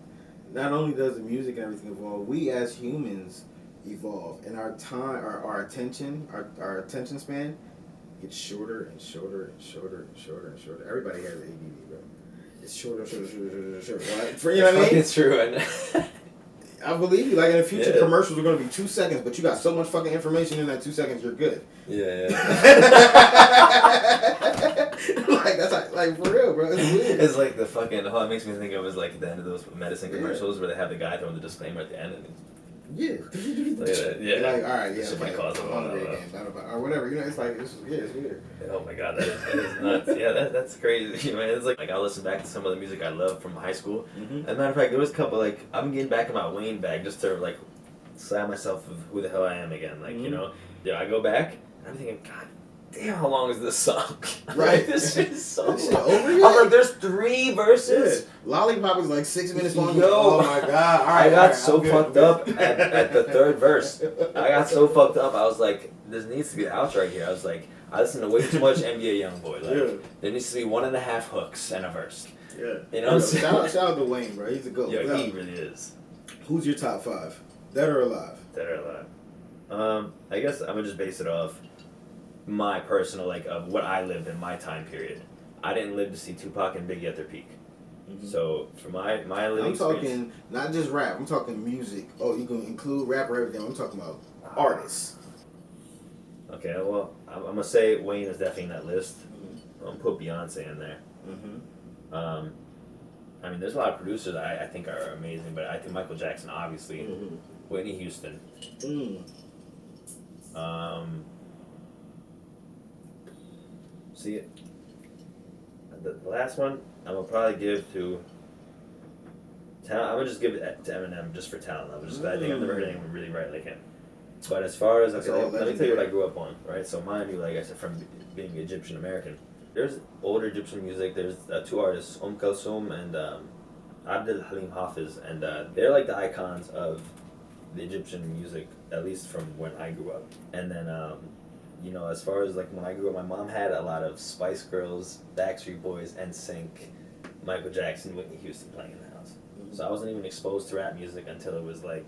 Speaker 1: not only does the music and everything evolve, we as humans evolve, and our time, our attention, our attention span gets shorter and shorter and shorter and shorter and shorter. Everybody has ADD, bro. It's shorter, shorter, shorter, shorter, shorter. Right? You know what I mean?
Speaker 2: It's true. And
Speaker 1: I believe you. Like in the future,
Speaker 2: Yeah.
Speaker 1: commercials are going to be 2 seconds, but you got so much fucking information in that 2 seconds, you're good.
Speaker 2: Yeah.
Speaker 1: Like that's like for real, bro. It's weird.
Speaker 2: It's like the fucking. All it makes me think of is like the end of those medicine commercials where they have the guy throwing the disclaimer at the end. And
Speaker 1: Yeah.
Speaker 2: Look at that. Yeah.
Speaker 1: Like, all right, yeah.
Speaker 2: Shit might
Speaker 1: Okay,
Speaker 2: cause a
Speaker 1: I'm
Speaker 2: lot
Speaker 1: hungry
Speaker 2: of
Speaker 1: again, blah, blah, blah, or whatever. You know, it's like it's weird.
Speaker 2: Oh my god, that is nuts. Yeah, that's crazy, man. It's like I listen back to some of the music I love from high school.
Speaker 1: Mm-hmm.
Speaker 2: As a matter of fact, there was a couple like I'm getting back in my Wayne bag just to like slap myself of who the hell I am again. Like I go back and I'm thinking, God damn, how long is this song?
Speaker 1: Right.
Speaker 2: This shit is so
Speaker 1: This shit
Speaker 2: long.
Speaker 1: over yet?
Speaker 2: I'm like, there's 3 verses.
Speaker 1: Yeah. Lollipop was like 6 minutes long.
Speaker 2: Yo.
Speaker 1: Oh my god! All right,
Speaker 2: I got
Speaker 1: all right,
Speaker 2: so
Speaker 1: I'm good,
Speaker 2: fucked
Speaker 1: I'm
Speaker 2: up
Speaker 1: good.
Speaker 2: at the 3rd verse. I got so fucked up. I was like, there needs to be an outro right here. I was like, I listen to way too much NBA Youngboy. Like,
Speaker 1: Yeah.
Speaker 2: there needs to be 1.5 hooks and a verse.
Speaker 1: Yeah.
Speaker 2: You know what I'm saying?
Speaker 1: Shout out to Wayne, bro. He's a goat.
Speaker 2: Yo,
Speaker 1: Yeah.
Speaker 2: he really is.
Speaker 1: Who's your top 5? Dead or alive?
Speaker 2: Dead or alive. I guess I'm gonna just base it off my personal of what I lived in my time period. I didn't live to see Tupac and Biggie at their peak.
Speaker 1: Mm-hmm.
Speaker 2: So for my living
Speaker 1: I'm
Speaker 2: experience,
Speaker 1: talking not just rap. I'm talking music. Oh, you can include rap or everything. I'm talking about artists.
Speaker 2: okay, well I'm gonna say Wayne is definitely in that list. I'm gonna put Beyonce in there.
Speaker 1: Mm-hmm.
Speaker 2: I mean, there's a lot of producers I think are amazing, but I think Michael Jackson, obviously,
Speaker 1: Mm-hmm.
Speaker 2: Whitney Houston.
Speaker 1: Mm.
Speaker 2: See, the last one I'm gonna probably give to talent. I'm gonna just give it to Eminem just for talent. I think I've never heard anyone really write like him. But as far as let me tell you what I grew up on, right? So mind you, like I said, from being Egyptian American, there's older Egyptian music. There's two artists, Kulthum and Abdel Halim Hafiz, and they're like the icons of the Egyptian music, at least from when I grew up. And then you know, as far as like when I grew up, my mom had a lot of Spice Girls, Backstreet Boys, NSYNC, Michael Jackson, Whitney Houston playing in the house. So I wasn't even exposed to rap music until it was like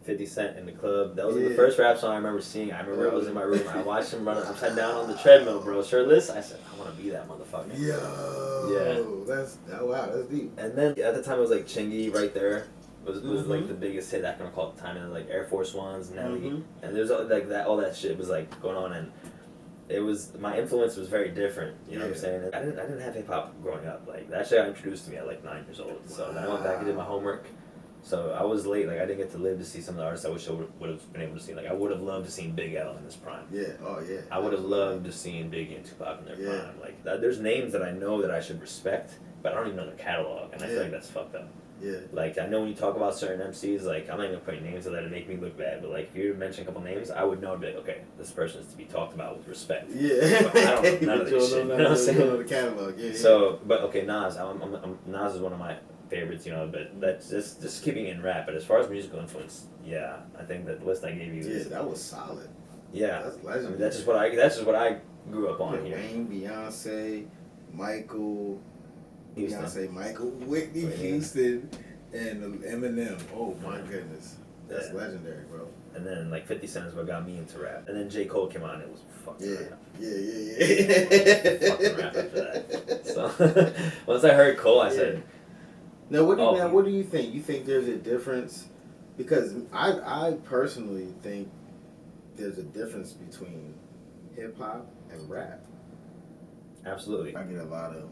Speaker 2: 50 Cent in the club. That was the first rap song I remember seeing. I remember I was in my room. I watched him run upside down on the treadmill, bro, shirtless. I said, I want to be that motherfucker.
Speaker 1: Yo, that's deep.
Speaker 2: And then at the time it was like Chingy right there. Was like the biggest hit I can recall at the time, and like Air Force Ones, Nelly, and there's like that, all that shit was like going on, and it was, my influence was very different. You know what I'm saying? I didn't have hip hop growing up. Like that shit got introduced to me at like 9 years old. So then I went back and did my homework. So I was late. Like I didn't get to live to see some of the artists I wish I would have been able to see. Like I would have loved to see Big L in his prime.
Speaker 1: Yeah. Oh yeah.
Speaker 2: I would have loved to see Biggie and Tupac in their prime. Like there's names that I know that I should respect, but I don't even know their catalog, and I feel like that's fucked up.
Speaker 1: Yeah.
Speaker 2: Like, I know when you talk about certain MCs, like, I'm not even putting names to let it make me look bad, but, like, if you mention a couple names, I would know, like, okay, this person is to be talked about with respect.
Speaker 1: Yeah.
Speaker 2: But I don't know none of this shit, you know what I'm saying?
Speaker 1: The catalog,
Speaker 2: So, but, okay, Nas, Nas is one of my favorites, you know, but that's just keeping it in rap. But as far as musical influence, yeah, I think that the list I gave you is...
Speaker 1: that was solid.
Speaker 2: Yeah.
Speaker 1: That's legendary.
Speaker 2: I mean, that's just what I grew up on here.
Speaker 1: Wayne, Beyonce, Michael...
Speaker 2: Houston.
Speaker 1: Beyonce, Michael, Whitney Houston, and Eminem. Oh my goodness, that's legendary, bro.
Speaker 2: And then like 50 Cent is what got me into rap. And then J. Cole came on, and it was fucking rap.
Speaker 1: Yeah.
Speaker 2: Fucking rap after that. So once I heard Cole, I said,
Speaker 1: Now what do you think? You think there's a difference? Because I personally think there's a difference between hip hop and rap.
Speaker 2: Absolutely.
Speaker 1: I get a lot of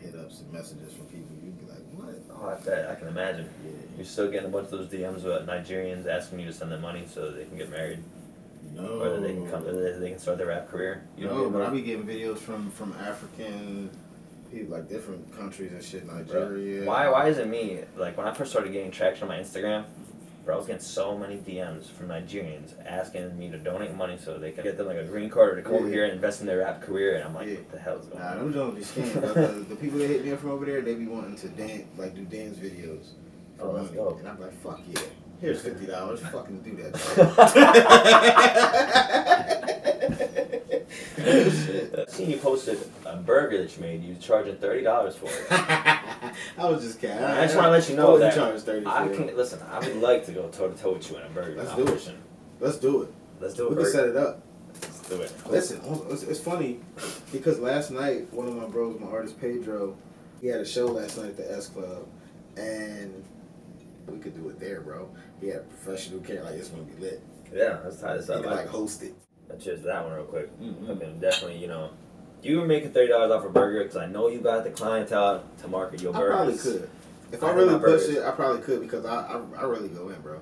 Speaker 1: hit ups and messages from people. You'd be like, what?
Speaker 2: Oh, I bet. I can imagine.
Speaker 1: Yeah.
Speaker 2: You're still getting a bunch of those DMs about Nigerians asking you to send them money so that they can get married.
Speaker 1: No.
Speaker 2: Or that they can they can start their rap career.
Speaker 1: But I be getting videos from African people, like different countries and shit, Nigeria.
Speaker 2: Bro, why is it me? Like when I first started getting traction on my Instagram, bro, I was getting so many DMs from Nigerians asking me to donate money so they can get them like a green card or to come over here and invest in their rap career, and I'm like, what the hell's going on?
Speaker 1: Nah, them don't be scammed. The people that hit me up from over there, they be wanting to dance, like do dance videos.
Speaker 2: Oh, that's dope.
Speaker 1: And I'm like, fuck yeah. Here's $50. Fucking do that.
Speaker 2: I seen you posted a burger that you made. You was charging $30 for it.
Speaker 1: I was just kidding.
Speaker 2: I just want to let you know that
Speaker 1: listen.
Speaker 2: I would like to go toe to toe with you in a burger competition.
Speaker 1: Let's do it. We can set it up.
Speaker 2: Let's do it.
Speaker 1: Listen, it's funny because last night one of my bros, my artist Pedro, he had a show last night at the S Club, and we could do it there, bro. He had a professional care, like it's gonna be lit.
Speaker 2: Yeah, let's tie this up.
Speaker 1: He could like host it.
Speaker 2: Cheers to that one real quick. I mean, definitely, you know, you were making $30 off a burger because I know you got the clientele to market your burgers.
Speaker 1: I probably could. If I really push it, I probably could because I really go in, bro.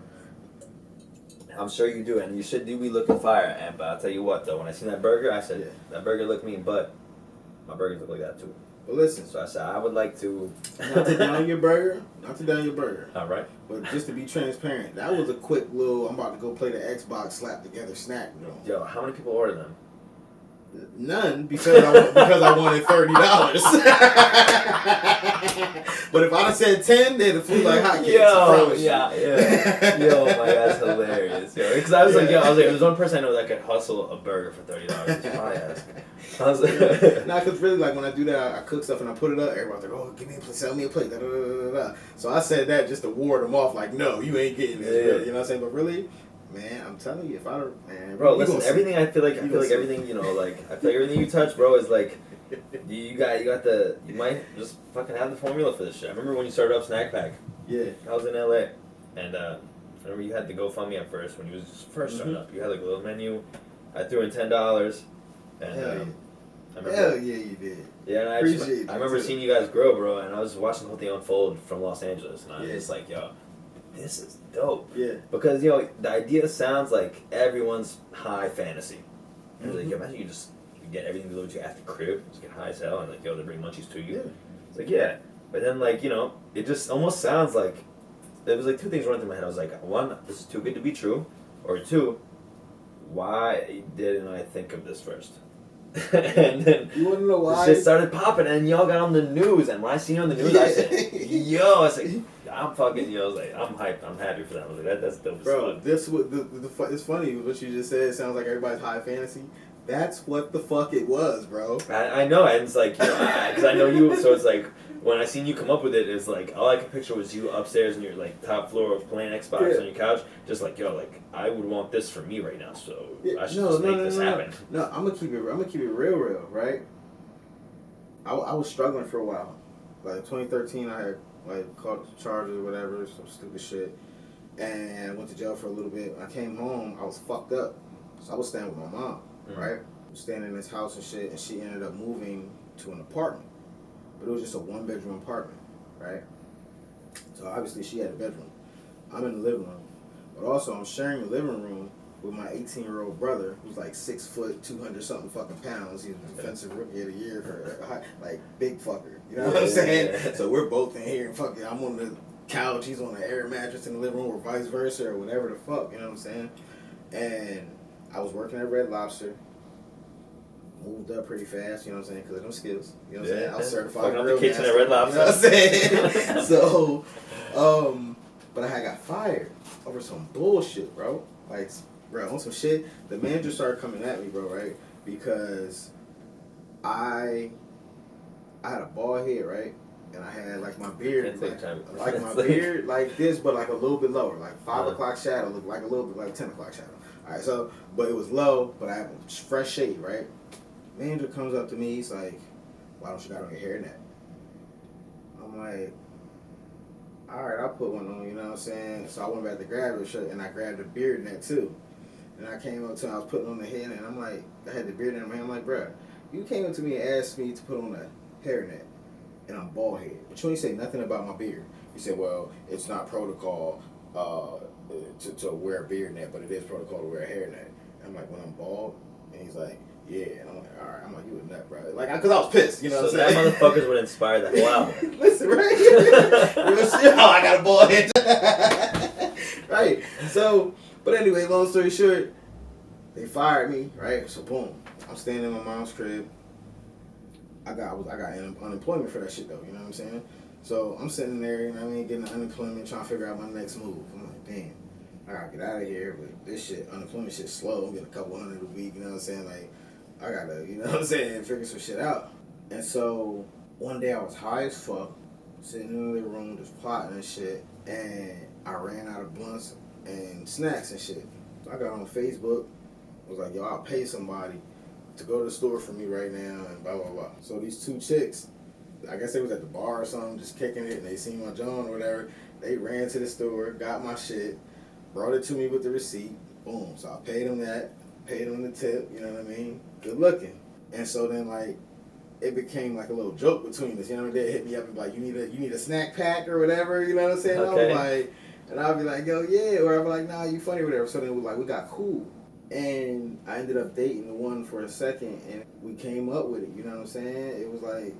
Speaker 2: I'm sure you do, and you should do be looking fire. And but I'll tell you what, though, when I seen that burger, I said, that burger looked mean, but my burgers look like that too.
Speaker 1: But listen,
Speaker 2: so I said I would like to
Speaker 1: not to down your burger.
Speaker 2: All right.
Speaker 1: But just to be transparent, that was a quick little. I'm about to go play the Xbox slap together snack.
Speaker 2: Yo, how many people ordered them?
Speaker 1: None, because I wanted $30. But if I'd have said 10, they'd have flew like hotcakes.
Speaker 2: Yo, my God, that's hilarious. Yo, because I was like, there's one person I know that could hustle a burger for $30. Probably ask. I was like,
Speaker 1: nah, because really, like when I do that, I cook stuff and I put it up. Everybody's like, "Oh, give me a plate, sell me a plate." Da, da, da, da, da. So I said that just to ward them off. Like, no, you ain't getting this. Really. You know what I'm saying? But really. Man, I'm telling you, if I don't, man,
Speaker 2: bro, listen, everything I feel like everything, you know, like I feel like everything you touch, bro, is like you might just fucking have the formula for this shit. I remember when you started up Snack Pack.
Speaker 1: Yeah.
Speaker 2: I was in LA, and I remember you had to GoFundMe at first when you was first starting up. You had like a little menu. I threw in $10, and
Speaker 1: hell yeah, you did.
Speaker 2: Yeah, and I remember seeing you guys grow, bro, and I was watching the whole thing unfold from Los Angeles, and I was just like, yo. this is dope.
Speaker 1: Yeah.
Speaker 2: Because, you know, the idea sounds like everyone's high fantasy. And like, yo, imagine you get everything delivered to you at the crib, just get high as hell, and like, yo, they bring munchies to you.
Speaker 1: Yeah.
Speaker 2: It's like, yeah. But then, like, you know, it just almost sounds like, there was like two things running through my head. I was like, one, this is too good to be true. Or two, why didn't I think of this first? And then
Speaker 1: you wanna know why?
Speaker 2: Shit started popping, and y'all got on the news. And when I seen you on the news, I said, "Yo," I was like, "I'm fucking." Yo, I was like, "I'm hyped. I'm happy for that." I was like, "That's dope."
Speaker 1: Bro, this it's funny what you just said. It sounds like everybody's high fantasy. That's what the fuck it was, bro.
Speaker 2: I know, and it's like, you know, because I know you, so it's like when I seen you come up with it, it's like all I could picture was you upstairs in your like top floor playing Xbox on your couch, just like, yo, like I would want this for me right now, so I should just make this happen.
Speaker 1: No, I'm gonna keep it real, right? I was struggling for a while. Like 2013, I had like caught charges or whatever, some stupid shit, and went to jail for a little bit. When I came home, I was fucked up, so I was staying with my mom, right? Staying in this house and shit, and she ended up moving to an apartment, but it was just a 1-bedroom apartment, right? So obviously she had a bedroom. I'm in the living room, but also I'm sharing the living room with my 18-year-old brother, who's like 6 foot, 200 something fucking pounds. He's a defensive rookie of the year for like big fucker. You know what I'm saying? Yeah. So we're both in here and fucking. I'm on the couch. He's on the air mattress in the living room, or vice versa, or whatever the fuck. You know what I'm saying? And I was working at Red Lobster. Moved up pretty fast. You know what I'm saying? Because of them skills. You know what I'm saying? I was certified.
Speaker 2: Fucking up the kitchen at Red Lobster.
Speaker 1: You know what I'm saying? So, but I had got fired over some bullshit, bro. Like. Bro, on some shit, the manager started coming at me, bro, right? Because I had a bald head, right? And I had like my beard, like my beard like this, but like a little bit lower, like 5 o'clock shadow, looked like a little bit like 10 o'clock shadow. All right, so, but it was low, but I have a fresh shade, right? Manager comes up to me, he's like, "Why don't you got on your hairnet?" I'm like, all right, I'll put one on, you know what I'm saying? So I went back to grab it, and I grabbed a beard net too. And I came up to him, I was putting on the head, and I'm like, I had the beard in my hand. I'm like, bruh, you came up to me and asked me to put on a hairnet, and I'm bald head. But you ain't say nothing about my beard. You said, well, it's not protocol to wear a beard net, but it is protocol to wear a hairnet. And I'm like, when I'm bald? And he's like, yeah. And I'm like, all right. I'm like, you a nut, bro. Like, because I was pissed, you know what I'm saying?
Speaker 2: That motherfuckers would inspire the whole album.
Speaker 1: Listen, right? I got a bald head. Right. So, but anyway, long story short, they fired me, right? So boom, I'm staying in my mom's crib. I got unemployment for that shit though, you know what I'm saying? So I'm sitting there, you know what I mean, getting unemployment, trying to figure out my next move. I'm like, damn, I gotta get out of here, but this shit, unemployment shit's slow. I'm getting a couple hundred a week, you know what I'm saying? Like, I gotta, you know what I'm saying, figure some shit out. And so one day I was high as fuck, sitting in the living room, just plotting and shit, and I ran out of blunts and snacks and shit. So I got on Facebook, was like, yo, I'll pay somebody to go to the store for me right now, and blah, blah, blah. So these two chicks, I guess they was at the bar or something, just kicking it, and they seen my John or whatever. They ran to the store, got my shit, brought it to me with the receipt, boom. So I paid them that, paid them the tip, you know what I mean? Good looking. And so then, like, it became like a little joke between us, you know what I mean? They hit me up and be like, you need a snack pack or whatever, you know what I'm saying?
Speaker 2: Okay.
Speaker 1: I was like, and I'll be like, yo, yeah, or I'll be like, nah, you funny or whatever. So then we got cool. And I ended up dating the one for a second, and we came up with it, you know what I'm saying? It was like,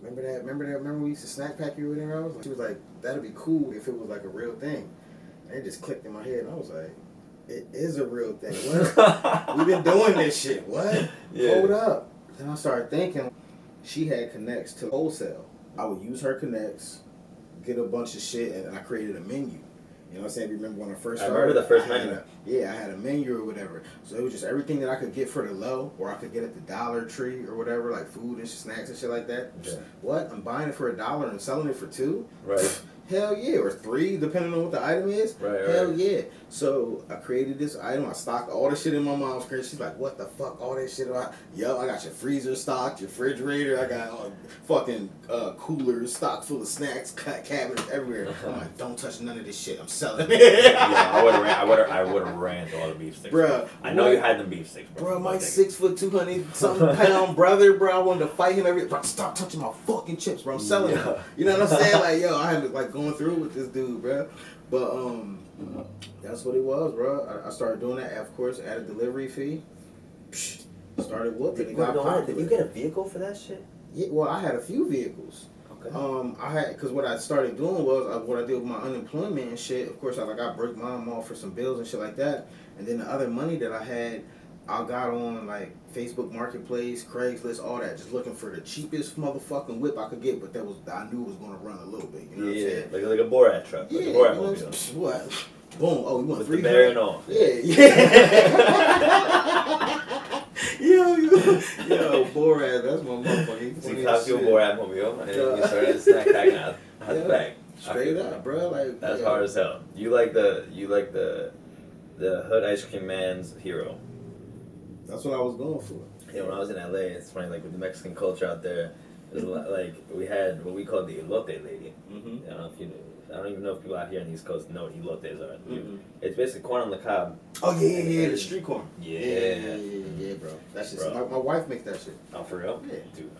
Speaker 1: remember we used to snack pack you with her? She was like, that'd be cool if it was like a real thing. And it just clicked in my head, and I was like, it is a real thing. What? We've been doing this shit. What? Yeah. Hold up. Then I started thinking, she had connects to wholesale. I would use her connects, get a bunch of shit, and I created a menu. You know what I'm saying? Remember when I first started?
Speaker 2: I remember the first menu.
Speaker 1: I had a menu or whatever. So it was just everything that I could get for the low, or I could get at the Dollar Tree or whatever, like food and snacks and shit like that. Yeah. What? I'm buying it for $1 and selling it for $2?
Speaker 2: Right.
Speaker 1: Hell yeah, or $3, depending on what the item is.
Speaker 2: Right.
Speaker 1: Hell yeah. So I created this item. I stocked all the shit in my mom's crib. She's like, what the fuck, all that shit? Yo, I got your freezer stocked, your refrigerator. I got fucking coolers stocked full of snacks, cabinets everywhere. I'm like, don't touch none of this shit. I'm selling it.
Speaker 2: Yeah, I would have ran through all the beef sticks.
Speaker 1: Bruh.
Speaker 2: I know you had them beef sticks, bro.
Speaker 1: Bro, my 6 foot 200 something pound brother, bro. I wanted to fight him every. Bro, stop touching my fucking chips, bro. I'm selling them. You know what I'm saying? Like, yo, I had to like going through with this dude, bro. But that's what it was, bro. I started doing that. Of course, at a delivery fee. Psh, started whooping. It got popular.
Speaker 2: Did you get a vehicle for that shit?
Speaker 1: Yeah, well, I had a few vehicles.
Speaker 2: Okay.
Speaker 1: I had, because what I started doing was what I did with my unemployment and shit. Of course, I broke mom off for some bills and shit like that. And then the other money that I had, I got on like Facebook Marketplace, Craigslist, all that, just looking for the cheapest motherfucking whip I could get. But I knew it was gonna run a little bit. You know what I'm saying?
Speaker 2: Like a Borat truck.
Speaker 1: Yeah,
Speaker 2: like a Borat
Speaker 1: you know
Speaker 2: mobile.
Speaker 1: what? Boom! Oh, you want
Speaker 2: With
Speaker 1: 3
Speaker 2: the bear and all.
Speaker 1: Yeah. Yo, Borat, that's my motherfucker.
Speaker 2: See, top your Borat mobile, and then you started snack packing out the bag.
Speaker 1: Straight up, bro. Like
Speaker 2: that's hard as hell. You like the hood ice cream man's hero.
Speaker 1: That's what I was going for.
Speaker 2: Yeah, when I was in LA, it's funny, like with the Mexican culture out there, there's a lot, like we had what we called the elote lady. Mm-hmm. I don't even know if people out here on the East Coast know what elotes are. Mm-hmm. It's basically corn on the cob.
Speaker 1: Oh yeah, the street corn.
Speaker 2: Yeah,
Speaker 1: bro. That's just my wife makes that shit.
Speaker 2: Oh, for real?
Speaker 1: Yeah,
Speaker 2: dude.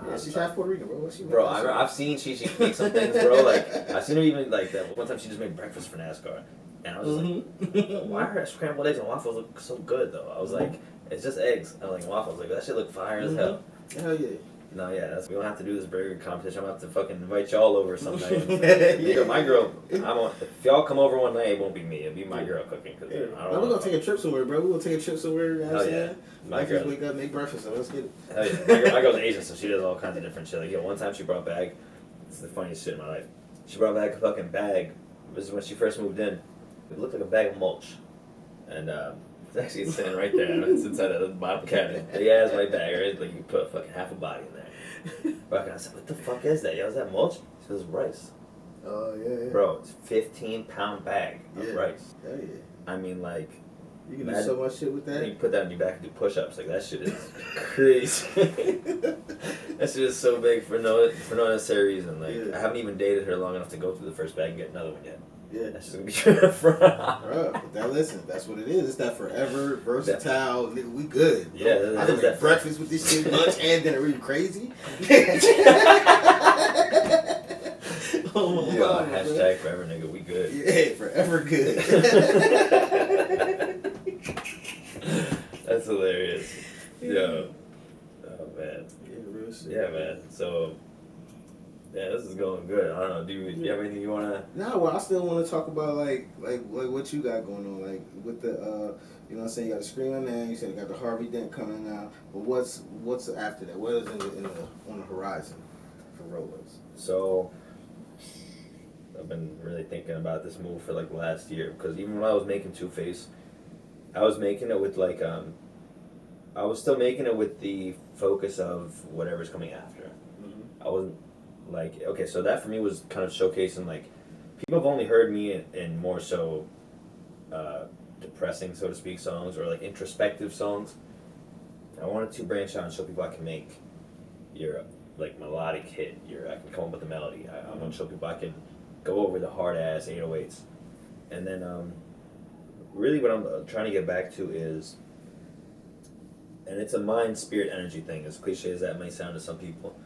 Speaker 1: Yeah, she's half Puerto Rican, bro.
Speaker 2: Bro, I've seen she makes some things, bro. Like I've seen her even like that. One time she just made breakfast for NASCAR, and I was just like, why are her scrambled eggs and waffles look so good though? I was like, it's just eggs and like waffles. Like that shit look fire as hell.
Speaker 1: Hell yeah.
Speaker 2: No, yeah, we don't have to do this burger competition. I'm gonna have to fucking invite y'all over sometime. Yeah. My girl, if y'all come over one night, it won't be me. It'll be my girl cooking. Cause
Speaker 1: we're gonna take a trip somewhere, bro. We're gonna take a trip somewhere. You know what I'm saying?
Speaker 2: My girl
Speaker 1: just wake up, make breakfast, so let's get it.
Speaker 2: Hell yeah. My girl's Asian, so she does all kinds of different shit. Like, one time she brought back, it's the funniest shit in my life. She brought back a fucking bag. This is when she first moved in. It looked like a bag of mulch. And, it's sitting right there. It's inside of the bottom cabinet. Big ass white bag, right? Like you put fucking half a body in there. Bro, I said, what the fuck is that? Yo, is that mulch? She says rice.
Speaker 1: Oh, yeah.
Speaker 2: Bro, it's 15-pound bag of rice.
Speaker 1: Hell yeah.
Speaker 2: I mean, like,
Speaker 1: you can do so much shit with that.
Speaker 2: You put that on your back and do push-ups. Like, that shit is crazy. That shit is so big for no necessary reason. Like, I haven't even dated her long enough to go through the first bag and get another one yet.
Speaker 1: Yeah.
Speaker 2: That's just gonna be front.
Speaker 1: Bro, but that listen, that's what it is. It's that forever, versatile, nigga, we good.
Speaker 2: Yeah,
Speaker 1: I can make breakfast with this shit, lunch, and dinner. Are you crazy?
Speaker 2: Oh my God, hashtag forever, nigga, we good.
Speaker 1: Yeah, forever good.
Speaker 2: That's hilarious. Yo. Oh, man.
Speaker 1: Yeah, real shit.
Speaker 2: Yeah, man. So... yeah, this is going good. I don't know. Do you have anything you wanna?
Speaker 1: No, well, I still want to talk about like what you got going on, like with the you know what I'm saying. You got the Scream on there. You said you got the Harvey Dent coming out. But what's after that? What is on the horizon for RoLoS?
Speaker 2: So I've been really thinking about this move for like the last year, because even when I was making Two Face, I was making it with like I was still making it with the focus of whatever's coming after. Mm-hmm. I wasn't. Like, okay, so that for me was kind of showcasing, like, people have only heard me in more so depressing, so to speak, songs, or like introspective songs. I wanted to branch out and show people I can make your like melodic hit. I can come up with a melody. I want to show people I can go over the hard ass 808s. And then really what I'm trying to get back to is, and it's a mind, spirit, energy thing, as cliche as that may sound to some people,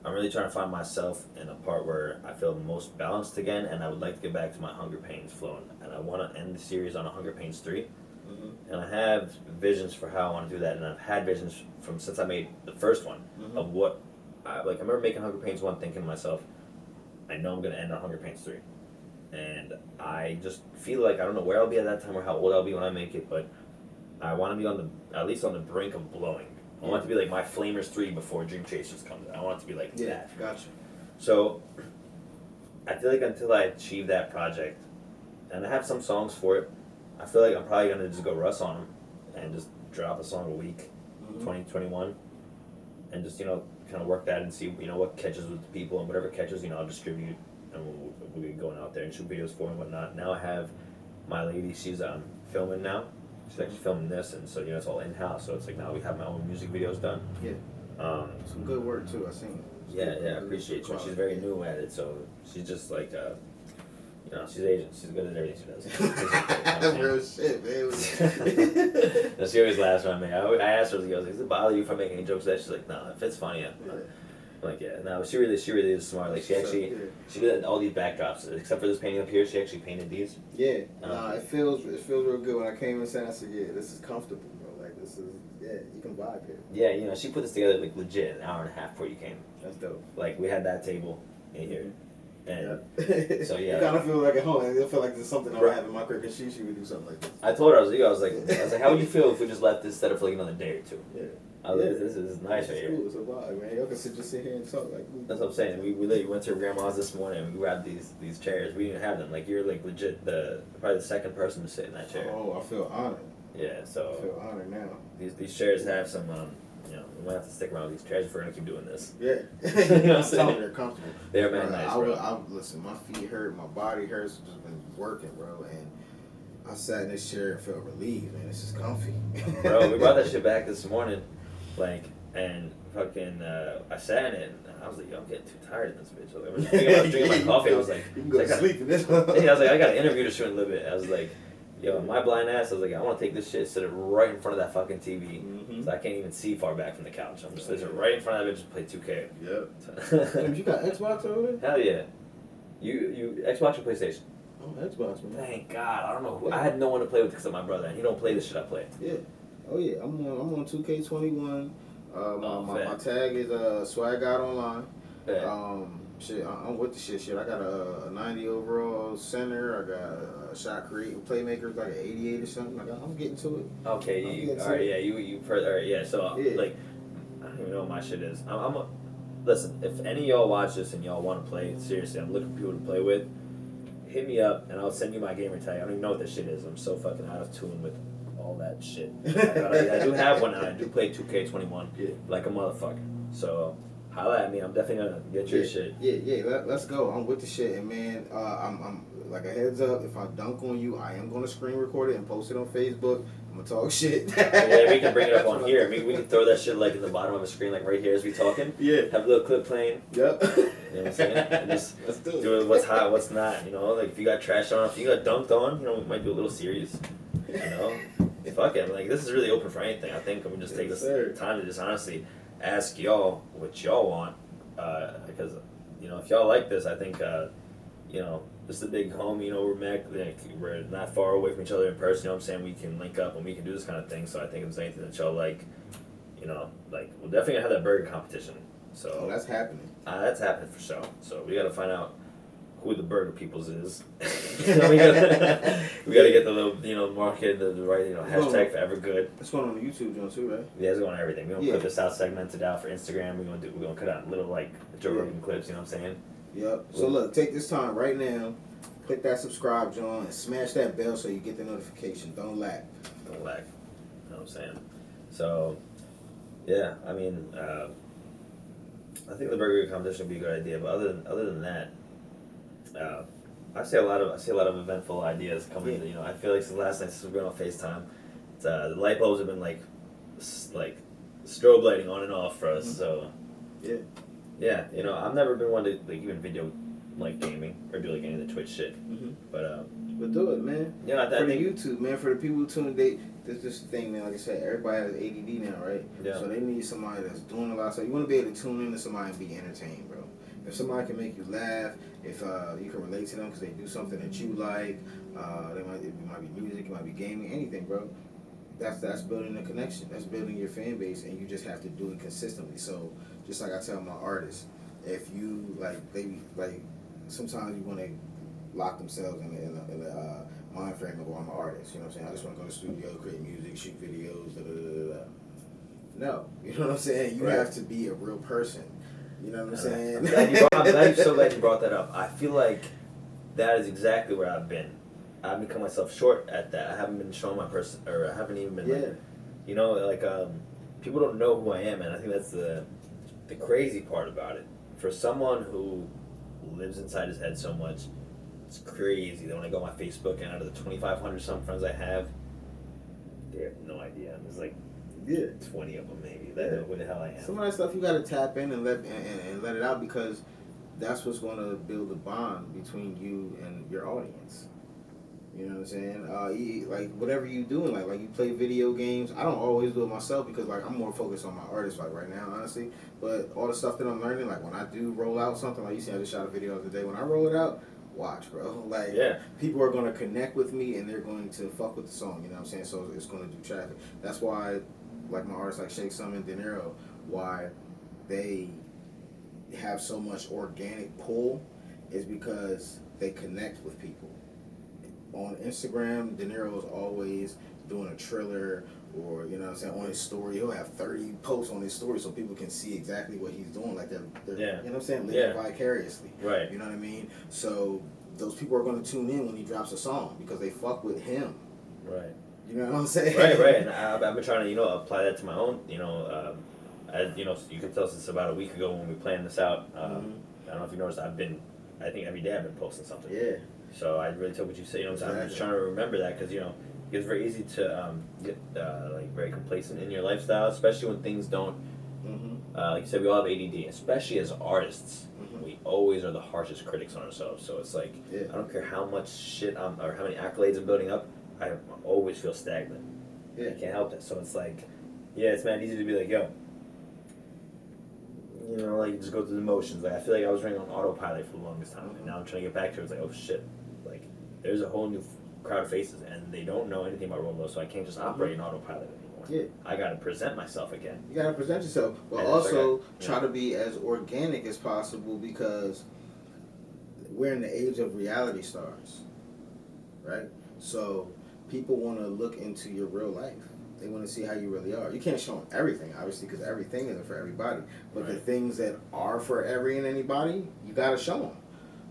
Speaker 2: I'm really trying to find myself in a part where I feel most balanced again, and I would like to get back to my Hunger Pains flowing. And I want to end the series on a Hunger Pains 3. Mm-hmm. And I have visions for how I want to do that, and I've had visions from since I made the first one, mm-hmm. of what, I remember making Hunger Pains 1 thinking to myself, I know I'm going to end on Hunger Pains 3. And I just feel like I don't know where I'll be at that time or how old I'll be when I make it, but I want to be at least on the brink of blowing. I want it to be like my Flamers 3 before Dream Chasers comes out. I want it to be like that.
Speaker 1: Gotcha.
Speaker 2: So, I feel like until I achieve that project, and I have some songs for it, I feel like I'm probably going to just go Russ on them and just drop a song a week, 2021, and just, kind of work that and see, what catches with the people, and whatever catches, I'll distribute, and we'll be going out there and shoot videos for and whatnot. Now I have my lady, she's filming now. She's actually filming this, and so it's all in-house. So it's like now we have my own music videos done.
Speaker 1: Yeah. Some good work too. I seen.
Speaker 2: Yeah, I appreciate you. She's very new at it, so she's just like, she's Asian. She's good at everything she does.
Speaker 1: Real shit, man.
Speaker 2: No, she always laughs when I make. I asked her, I was like, does it bother you if I make any jokes? That she's like, no, if it's funny, Like, yeah, no, she really is smart. Like, she did all these backdrops, except for this painting up here. She actually painted these.
Speaker 1: Yeah, it feels real good. When I came inside, I said, yeah, this is comfortable, bro. Like, this is, yeah, you can vibe here.
Speaker 2: Yeah, you know, she put this together like legit an hour and a half before you came.
Speaker 1: That's dope.
Speaker 2: Like, we had that table in here. And so yeah,
Speaker 1: you kind of feel like at home. I feel like there's something I would have in my crib, and she would do something like this.
Speaker 2: I told her I was like, how would you feel if we just left this set up for like another day or two?
Speaker 1: Yeah.
Speaker 2: I was like, this is nice right here.
Speaker 1: Cool. It's a vibe, man. Y'all can just sit here and talk like.
Speaker 2: That's what I'm saying. We literally went to her grandma's this morning and we grabbed these chairs. We didn't have them. Like, you're like legit probably the second person to sit in that chair.
Speaker 1: Oh, I feel honored.
Speaker 2: Yeah, so
Speaker 1: I feel honored now.
Speaker 2: These chairs have some you know, we might have to stick around with these chairs if we're gonna keep doing this.
Speaker 1: Yeah.
Speaker 2: You know what I'm saying?
Speaker 1: They're comfortable.
Speaker 2: They're man nice, bro.
Speaker 1: Listen, my feet hurt, my body hurts. I've just been working, bro, and I sat in this chair and felt relieved, man. This is comfy.
Speaker 2: Bro, we brought that shit back this morning, like, and fucking, I sat in it, and I was like, yo, I'm getting too tired in this bitch. I was drinking my coffee, and I was like,
Speaker 1: you can go to sleep in this one.
Speaker 2: I was like, I got an interview to shoot in a little bit. I was like, yo, my blind ass, I was like, I want to take this shit, sit it right in front of that fucking TV, so I can't even see far back from the couch. I'm just sitting right in front of that bitch and play 2K.
Speaker 1: Yep. You got Xbox over there?
Speaker 2: Hell yeah. You Xbox or PlayStation?
Speaker 1: Oh, Xbox, man.
Speaker 2: Thank God. I don't know who. I had no one to play with except my brother, and he don't play the shit I play.
Speaker 1: Yeah. Oh yeah. I'm on 2K21. My tag is Swag Out Online.
Speaker 2: Yeah.
Speaker 1: Shit, I'm with the shit. I got a 90 overall center. I got a shot creating playmakers like an 88 or something. I'm getting to it.
Speaker 2: Okay. All right. Yeah. You. All right. Yeah. So like, I don't even know what my shit is. Listen. If any of y'all watch this and y'all want to play, seriously, I'm looking for people to play with. Hit me up and I'll send you my gamer tag. I don't even know what this shit is. I'm so fucking out of tune with all that shit. I do have one and I do play 2K21 like a motherfucker. So holla at me. I'm definitely gonna get your shit.
Speaker 1: Yeah. Let's go. I'm with the shit, and man, I'm like a heads up. If I dunk on you, I am gonna screen record it and post it on Facebook. I'm gonna talk shit.
Speaker 2: Yeah, we can bring it up on here. We can throw that shit like in the bottom of the screen, like right here as we talking.
Speaker 1: Yeah.
Speaker 2: Have a little clip playing.
Speaker 1: Yep.
Speaker 2: You know what I'm saying? And just
Speaker 1: Let's
Speaker 2: do it. What's hot, what's not. You know, like if you got trashed on, if you got dunked on, you know, we might do a little series. You know, fuck it. Like this is really open for anything. I think we just take this time to just honestly ask y'all what y'all want, because you know if y'all like this, I think you know this is a big home. You know we're not far away from each other in person. You know what I'm saying? We can link up and we can do this kind of thing. So I think if there's anything that y'all like, you know, like we're definitely gonna have that burger competition. So
Speaker 1: that's happening.
Speaker 2: That's happening for sure. So we gotta find out who the burger peoples is. We gotta get the little market, the right hashtag forever good.
Speaker 1: It's going on the YouTube channel too, right?
Speaker 2: Yeah, it's going on everything. We're gonna put this out segmented out for Instagram. We're gonna cut out little like Joe Rogan clips. You know what I'm saying?
Speaker 1: Yep. So look, take this time right now, click that subscribe, John, and smash that bell so you get the notification. Don't lag.
Speaker 2: You know what I'm saying? So, yeah, I mean, I think the burger competition would be a good idea. But other than that, I see a lot of eventful ideas coming. You know, I feel like since last night, since we've been on FaceTime, the light bulbs have been like strobe lighting on and off for us. So, yeah, you know, I've never been one to like even video like gaming or do like any of the Twitch shit. But
Speaker 1: do it, man.
Speaker 2: Yeah,
Speaker 1: for the YouTube, man. For the people who tune, there's this thing, man. Like I said, everybody has ADD now, right?
Speaker 2: Yeah.
Speaker 1: So they need somebody that's doing a lot. So you want to be able to tune in to somebody and be entertained, bro. If somebody can make you laugh, if you can relate to them because they do something that you like, it might be music, it might be gaming, anything, bro. That's building a connection. That's building your fan base, and you just have to do it consistently. So just like I tell my artists, if you sometimes you want to lock themselves in a mind frame of, I'm an artist. You know what I'm saying? I just want to go to the studio, create music, shoot videos, No, you know what I'm saying? You have to be a real person. You know what I'm saying?
Speaker 2: I'm so glad you brought that up. I feel like that is exactly where I've been. I've become myself short at that. I haven't been showing my person, or I haven't even been, like, you know, like, people don't know who I am, and I think that's the crazy part about it. For someone who lives inside his head so much, it's crazy that when I go on my Facebook and out of the 2,500 some friends I have, they have no idea. There's like 20 of them maybe that know who the hell I am.
Speaker 1: Some of that stuff you gotta tap in and let it out, because that's what's gonna build a bond between you and your audience. You know what I'm saying? Like whatever you doing, like you play video games. I don't always do it myself because like I'm more focused on my artist like right now, honestly. But all the stuff that I'm learning, like when I do roll out something, like you see, I just shot a video the other day. When I roll it out, watch, bro. Like people are gonna connect with me and they're going to fuck with the song. You know what I'm saying? So it's gonna do traffic. That's why, like my artists like Shakesumgeez Dinero, why they have so much organic pull is because they connect with people. On Instagram, Dinero is always doing a trailer or, you know what I'm saying, on his story. He'll have 30 posts on his story so people can see exactly what he's doing. Like they're you know what I'm saying, living vicariously.
Speaker 2: Right.
Speaker 1: You know what I mean? So those people are going to tune in when he drops a song because they fuck with him.
Speaker 2: Right.
Speaker 1: You know what I'm saying?
Speaker 2: Right. And I've been trying to, you know, apply that to my own, you know, you know, you can tell since about a week ago when we planned this out. I don't know if you noticed, I think every day I've been posting something.
Speaker 1: Yeah.
Speaker 2: So I really took what you say. You know, I'm just trying to remember that because you know it's very easy to get like very complacent in your lifestyle, especially when things don't. Like you said, we all have ADD, especially as artists. We always are the harshest critics on ourselves. So it's like I don't care how much shit or how many accolades I'm building up, I always feel stagnant. I can't help that. So it's like, it's mad easy to be like, yo. You know, like just go through the motions. Like I feel like I was running on autopilot for the longest time, and now I'm trying to get back to it. It's like, oh shit, like there's a whole new crowd of faces, and they don't know anything about RoLoS, so I can't just operate in autopilot anymore. I gotta present myself again. You gotta present yourself, but also try to be as organic as possible because we're in the age of reality stars, right? So people want to look into your real life. They want to see how you really are. You can't show them everything, obviously, because everything isn't for everybody. But the things that are for every and anybody, you got to show them.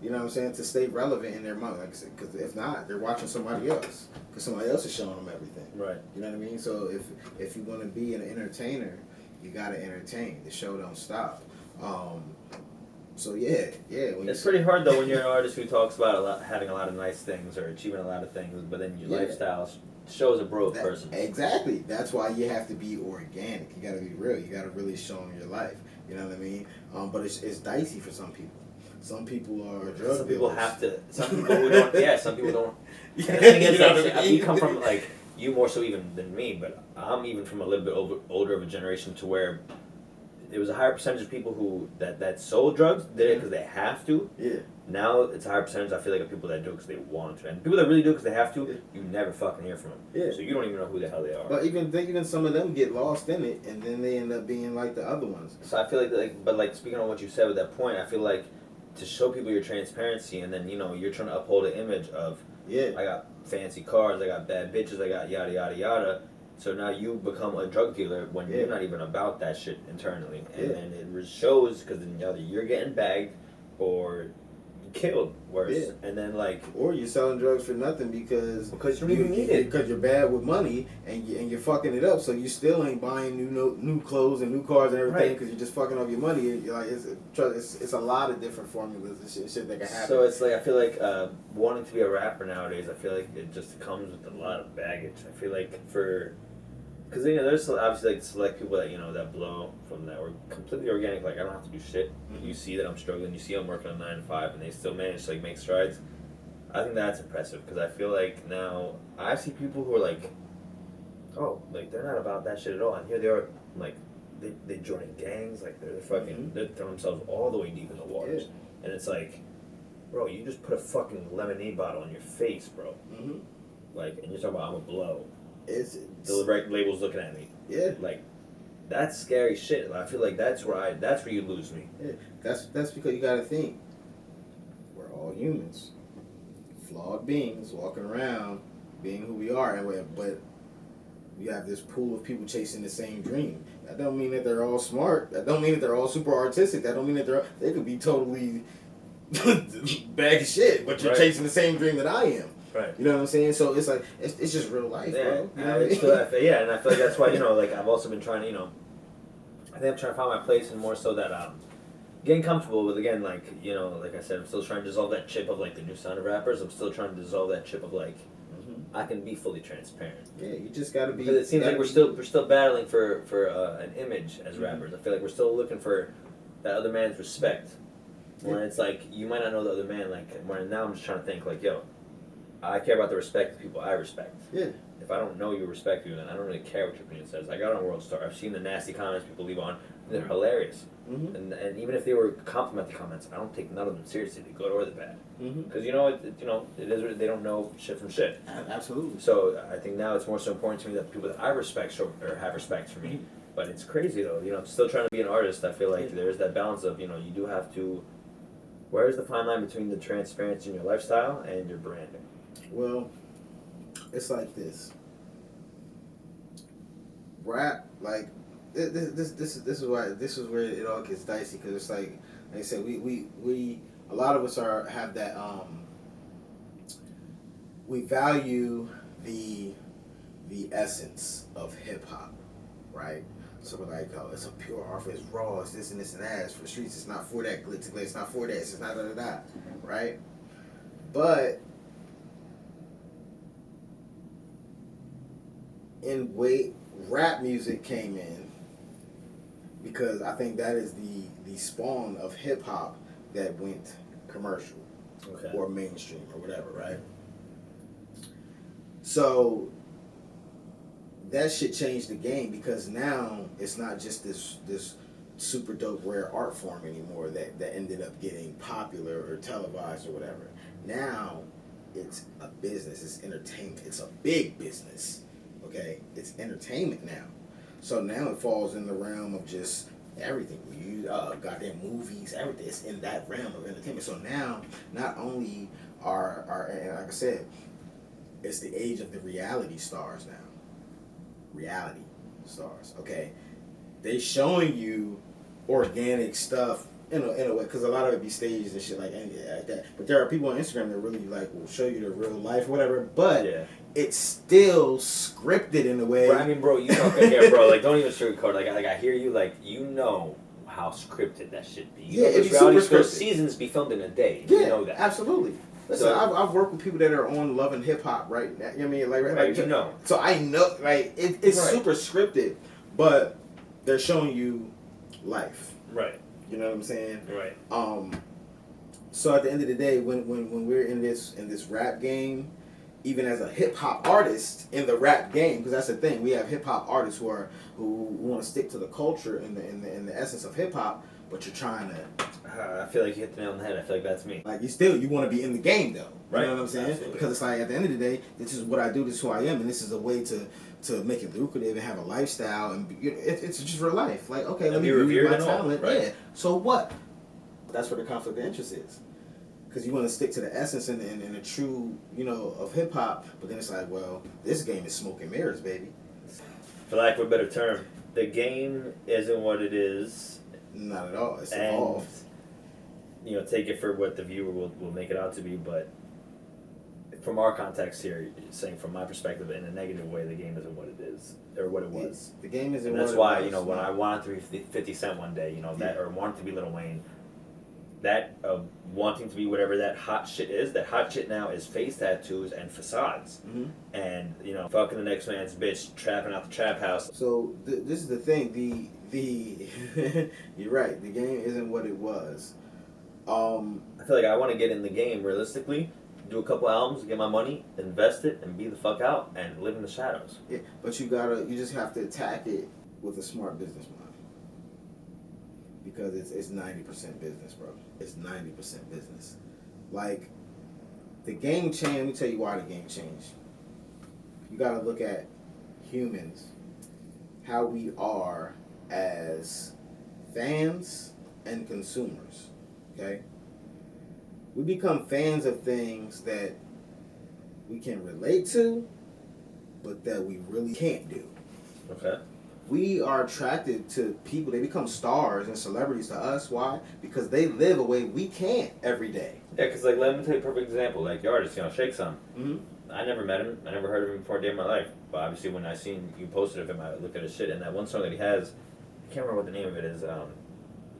Speaker 2: You know what I'm saying? To stay relevant in their mind. Like I said, because if not, they're watching somebody else. Because somebody else is showing them everything. Right. You know what I mean? So if you want to be an entertainer, you got to entertain. The show don't stop. So it's pretty hard though when you're an artist who talks about having a lot of nice things or achieving a lot of things, but then your lifestyle shows a broke person. Exactly. That's why you have to be organic. You got to be real. You got to really show them your life. You know what I mean? But it's dicey for some people. Some people are drug Some people
Speaker 1: dealers.
Speaker 2: have to. Some people who don't. Yeah. Some people don't. And the thing is, like, we come from like you more so even than me, but I'm even from a little bit older of a generation to where there was a higher percentage of people who that sold drugs did it because they have to. Yeah. Now it's a higher percentage. I feel like of people that do it because they want to, and people that really do it because they have to. You never fucking hear from them. Yeah. So you don't even know who the hell they are. But even some of them get lost in it, and then they end up being like the other ones. So I feel but speaking on what you said with that point, I feel like to show people your transparency, and then you're trying to uphold an image of I got fancy cars, I got bad bitches, I got yada yada yada. So now you become a drug dealer when you're not even about that shit internally. And then it shows because then either you're getting bagged or killed worse. And then or you're selling drugs for nothing because you don't even need it. Because you're bad with money and you're fucking it up. So you still ain't buying new clothes and new cars and everything because you're just fucking up your money. You're like it's a lot of different formulas and shit that can happen. So it's like I feel like wanting to be a rapper nowadays, I feel like it just comes with a lot of baggage. I feel like because there's obviously select people that that blow from that or completely organic. Like I don't have to do shit. You see that I'm struggling. You see I'm working on 9 to 5, and they still manage to make strides. I think that's impressive because I feel like now I see people who are they're not about that shit at all, and here they are they joining gangs they're fucking they're throwing themselves all the way deep in the waters, and it's like, bro, you just put a fucking lemonade bottle on your face, bro. And you're talking about I'm a blow. The right label's looking at me. Yeah. That's scary shit. I feel like that's where you lose me. Yeah. That's because you gotta think. We're all humans. Flawed beings walking around being who we are, but we have this pool of people chasing the same dream. That don't mean that they're all smart. That don't mean that they're all super artistic. That don't mean that they could be totally bag of shit, but you're chasing the same dream that I am. Right. You know what I'm saying? So it's like it's just real life, bro. You know what I mean? And I feel like that's why I've also been trying to I think I'm trying to find my place and more so that getting comfortable with again like I said I'm still trying to dissolve that chip of the new sound of rappers. I'm still trying to dissolve that chip of I can be fully transparent. Yeah, you just gotta be. Because it seems like we're still battling for an image as rappers. I feel like we're still looking for that other man's respect. When it's you might not know the other man when now I'm just trying to think yo. I care about the respect of people I respect.
Speaker 1: Yeah.
Speaker 2: If I don't know you, respect you, then I don't really care what your opinion says. I got on World Star. I've seen the nasty comments people leave on. They're hilarious.
Speaker 1: Mm-hmm.
Speaker 2: And even if they were complimentary comments, I don't take none of them seriously, the good or the bad. Because you know it is they don't know shit from shit.
Speaker 1: Absolutely.
Speaker 2: So I think now it's more so important to me that people that I respect show or have respect for me. But it's crazy though. Still trying to be an artist. I feel like there's that balance of you do have to. Where's the fine line between the transparency in your lifestyle and your branding?
Speaker 1: Well, it's like this. Rap, like this is where it all gets dicey, because it's like I said, we a lot of us have that we value the essence of hip hop, right? So we're like, oh, it's a pure art, it's raw, it's this and this and that, it's for the streets, it's not for that glitz and glitz, it's not for that, it's not da, right? But rap music came in because I think that is the spawn of hip hop that went commercial or mainstream or whatever, right? So that shit changed the game, because now it's not just this super dope rare art form anymore that ended up getting popular or televised or whatever. Now it's a business, it's entertainment, it's a big business. Okay, it's entertainment now. So now it falls in the realm of just everything. You goddamn movies, everything. It's in that realm of entertainment. So now, not only and like I said, it's the age of the reality stars now. Reality stars. Okay, they showing you organic stuff in a way, because a lot of it be staged and shit like that. But there are people on Instagram that really like will show you the real life, or whatever. But it's still scripted in a way.
Speaker 2: Bro, I mean, bro, you don't care, bro. Like, don't even sugarcoat. Like I hear you. Like, how scripted that shit be.
Speaker 1: It's
Speaker 2: reality
Speaker 1: super scripted.
Speaker 2: Seasons be filmed in a day.
Speaker 1: Yeah,
Speaker 2: you know that.
Speaker 1: Absolutely. Listen,
Speaker 2: So,
Speaker 1: I've worked with people that are on Love and Hip Hop right now. You know what I mean? Like
Speaker 2: you know.
Speaker 1: So I know, like, it's super scripted, but they're showing you life.
Speaker 2: Right.
Speaker 1: You know what I'm saying?
Speaker 2: Right.
Speaker 1: So at the end of the day, when we're in this rap game, even as a hip hop artist in the rap game, because that's the thing, we have hip hop artists who want to stick to the culture and the essence of hip hop, but you're trying to.
Speaker 2: I feel like you hit the nail on the head. I feel like that's me.
Speaker 1: Like you want to be in the game though.
Speaker 2: Right.
Speaker 1: You know what I'm saying?
Speaker 2: Absolutely.
Speaker 1: Because it's like at the end of the day, this is what I do, this is who I am, and this is a way to make it lucrative and have a lifestyle, and it's just real life. Like, okay, let me use my talent.
Speaker 2: Right.
Speaker 1: Yeah. So what? That's where the conflict of interest is. Because you want to stick to the essence and the true, of hip hop, but then it's like, well, this game is smoke and mirrors, baby.
Speaker 2: For lack of a better term, the game isn't what it is.
Speaker 1: Not at all. It's evolved.
Speaker 2: Take it for what the viewer will make it out to be, but from our context here, saying from my perspective in a negative way, the game isn't what it is or what it was.
Speaker 1: The game isn't.
Speaker 2: And
Speaker 1: what
Speaker 2: that's
Speaker 1: it
Speaker 2: why
Speaker 1: was.
Speaker 2: when I wanted to be 50 Cent one day, that or wanted to be Lil Wayne, that wanting to be whatever that hot shit is. That hot shit now is face tattoos and facades, and fucking the next man's bitch, trapping out the trap house.
Speaker 1: So this is the thing. The you're right. The game isn't what it was.
Speaker 2: I feel like I want to get in the game realistically, do a couple albums, get my money, invest it, and be the fuck out and live in the shadows.
Speaker 1: Yeah, but you just have to attack it with a smart business mind, because it's 90% business, bro. It's 90% business. Like, the game changed. Let me tell you why the game changed. You gotta look at humans, how we are as fans and consumers. Okay? We become fans of things that we can relate to, but that we really can't do.
Speaker 2: Okay.
Speaker 1: We are attracted to people. They become stars and celebrities to us. Why? Because they live a way we can't every day.
Speaker 2: Yeah, because let me tell you a perfect example. Like the artist, Shakesum.
Speaker 1: Mm-hmm.
Speaker 2: I never met him. I never heard of him before a day in my life. But obviously, when I seen you posted of him, I looked at his shit. And that one song that he has, I can't remember what the name of it is. I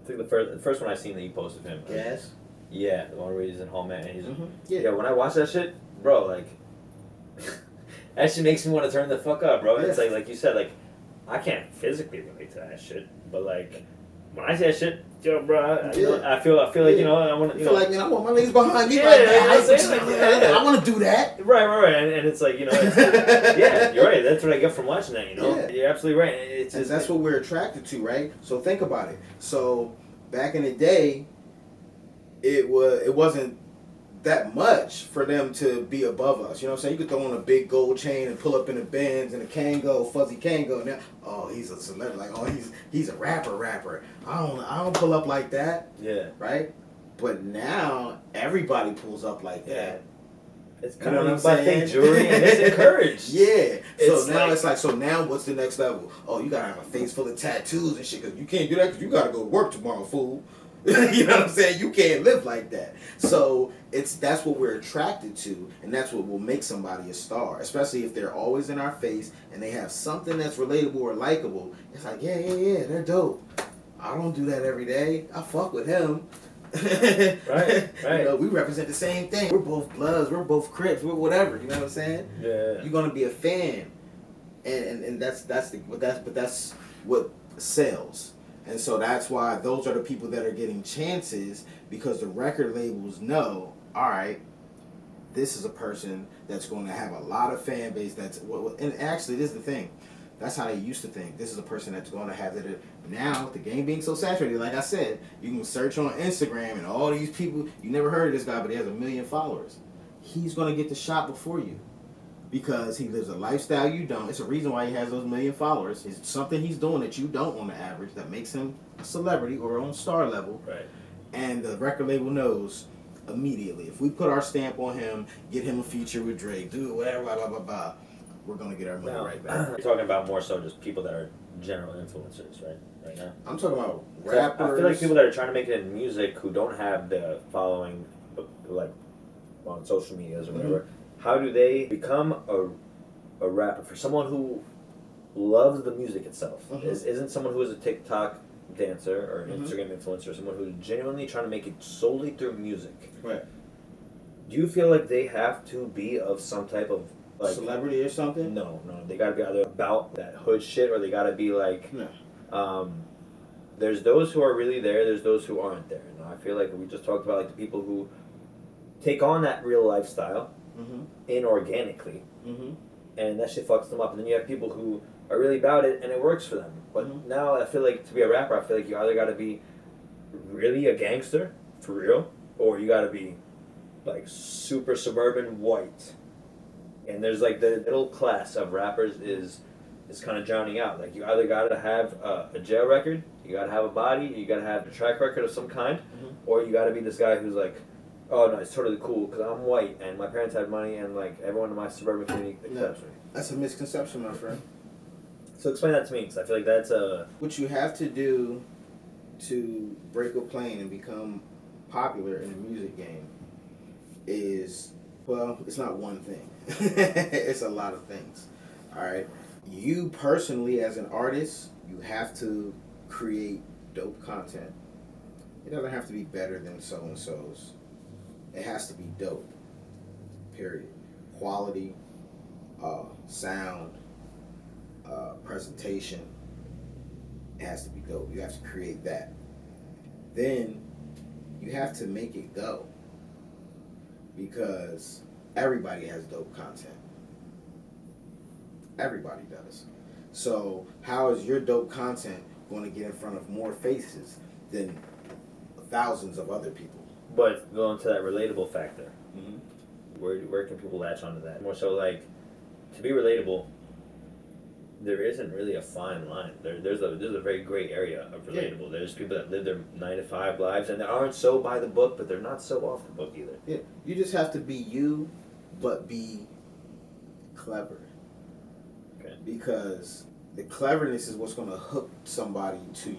Speaker 2: think the first one I seen that you posted of him.
Speaker 1: Gas?
Speaker 2: Yeah, the one where he's in Home Man. And he's
Speaker 1: Yeah.
Speaker 2: When I watch that shit, bro, like that shit makes me want to turn the fuck up, bro.
Speaker 1: Yeah.
Speaker 2: It's like you said, like I can't physically relate to that shit, but like when I say that shit, yo, bro, you know, I feel like, you know, I want to,
Speaker 1: you feel like, man, I want my niggas behind me.
Speaker 2: Yeah,
Speaker 1: like
Speaker 2: you know what I'm
Speaker 1: that.
Speaker 2: saying? Like,
Speaker 1: I want to do that.
Speaker 2: Right. And it's like, you know, it's, yeah, you're right. That's what I get from watching that, you know?
Speaker 1: Yeah.
Speaker 2: You're absolutely right. It's
Speaker 1: And
Speaker 2: just,
Speaker 1: that's what we're attracted to, right? So think about it. So back in the day, it wasn't that much for them to be above us. You know what I'm saying? You could throw on a big gold chain and pull up in a Benz and a Kango, fuzzy Kango. Now, oh, he's a celebrity. Like, oh, he's a rapper. I don't pull up like that.
Speaker 2: Yeah.
Speaker 1: Right? But now everybody pulls up like that.
Speaker 2: It's
Speaker 1: You
Speaker 2: kind
Speaker 1: know
Speaker 2: of
Speaker 1: what I'm
Speaker 2: by
Speaker 1: saying?
Speaker 2: fake jewelry and it's encouraged.
Speaker 1: Yeah.
Speaker 2: It's
Speaker 1: So now
Speaker 2: like,
Speaker 1: it's like, so now what's the next level? Oh, you gotta have a face full of tattoos and shit, because you can't do that because you gotta go to work tomorrow, fool. You know what I'm saying? You can't live like that. So that's what we're attracted to, and that's what will make somebody a star, especially if they're always in our face and they have something that's relatable or likable. It's like, yeah, they're dope. I don't do that every day. I fuck with him.
Speaker 2: Right.
Speaker 1: You know, we represent the same thing. We're both Bloods. We're both Crips. We're whatever. You know what I'm saying?
Speaker 2: Yeah.
Speaker 1: You're gonna be a fan, and that's what sells. And so that's why those are the people that are getting chances, because the record labels know, all right, this is a person that's going to have a lot of fan base. And actually, this is the thing. That's how they used to think. This is a person that's going to have it. Now, with the game being so saturated, like I said, you can search on Instagram and all these people. You never heard of this guy, but he has 1 million followers. He's going to get the shot before you, because he lives a lifestyle you don't. It's a reason why he has those 1 million followers. It's something he's doing that you don't on the average that makes him a celebrity or on star level.
Speaker 2: Right.
Speaker 1: And the record label knows immediately, if we put our stamp on him, get him a feature with Drake, do whatever, blah, blah, blah, blah, we're going to get our money right back.
Speaker 2: You're talking about more so just people that are general influencers, right now?
Speaker 1: I'm talking about rappers.
Speaker 2: I feel like people that are trying to make it in music who don't have the following, like, on social medias or whatever. How do they become a rapper? For someone who loves the music itself, isn't someone who is a TikTok dancer or an Instagram influencer, someone who's genuinely trying to make it solely through music.
Speaker 1: Right.
Speaker 2: Do you feel like they have to be of some type of like
Speaker 1: celebrity or something?
Speaker 2: No. They gotta be either about that hood shit, or they gotta be like.
Speaker 1: No.
Speaker 2: There's those who are really there. There's those who aren't there. And I feel like we just talked about like the people who take on that real lifestyle inorganically, and that shit fucks them up. And then you have people who are really about it and it works for them. But now I feel like to be a rapper, I feel like you either gotta be really a gangster for real, or you gotta be like super suburban white. And there's like the middle class of rappers is kind of drowning out. Like you either gotta have a jail record, you gotta have a body, you gotta have a track record of some kind, or you gotta be this guy who's like, oh no, it's totally cool because I'm white and my parents had money and like everyone in my suburban community accepts me.
Speaker 1: That's a misconception, my friend.
Speaker 2: So explain that to me, because I feel like that's a... What
Speaker 1: you have to do to break a plane and become popular in the music game is, well, it's not one thing. It's a lot of things. All right? You personally, as an artist, you have to create dope content. It doesn't have to be better than so-and-so's. It has to be dope. Period. Quality, sound, presentation. It has to be dope. You have to create that. Then you have to make it go, because everybody has dope content. Everybody does. So how is your dope content going to get in front of more faces than thousands of other people?
Speaker 2: But going to that relatable factor, where can people latch onto that? More so like, to be relatable, there isn't really a fine line. There's a very gray area of relatable. Yeah. There's people that live their 9-to-5 lives and they aren't so by the book, but they're not so off the book either.
Speaker 1: Yeah, you just have to be you, but be clever.
Speaker 2: Okay.
Speaker 1: Because the cleverness is what's going to hook somebody to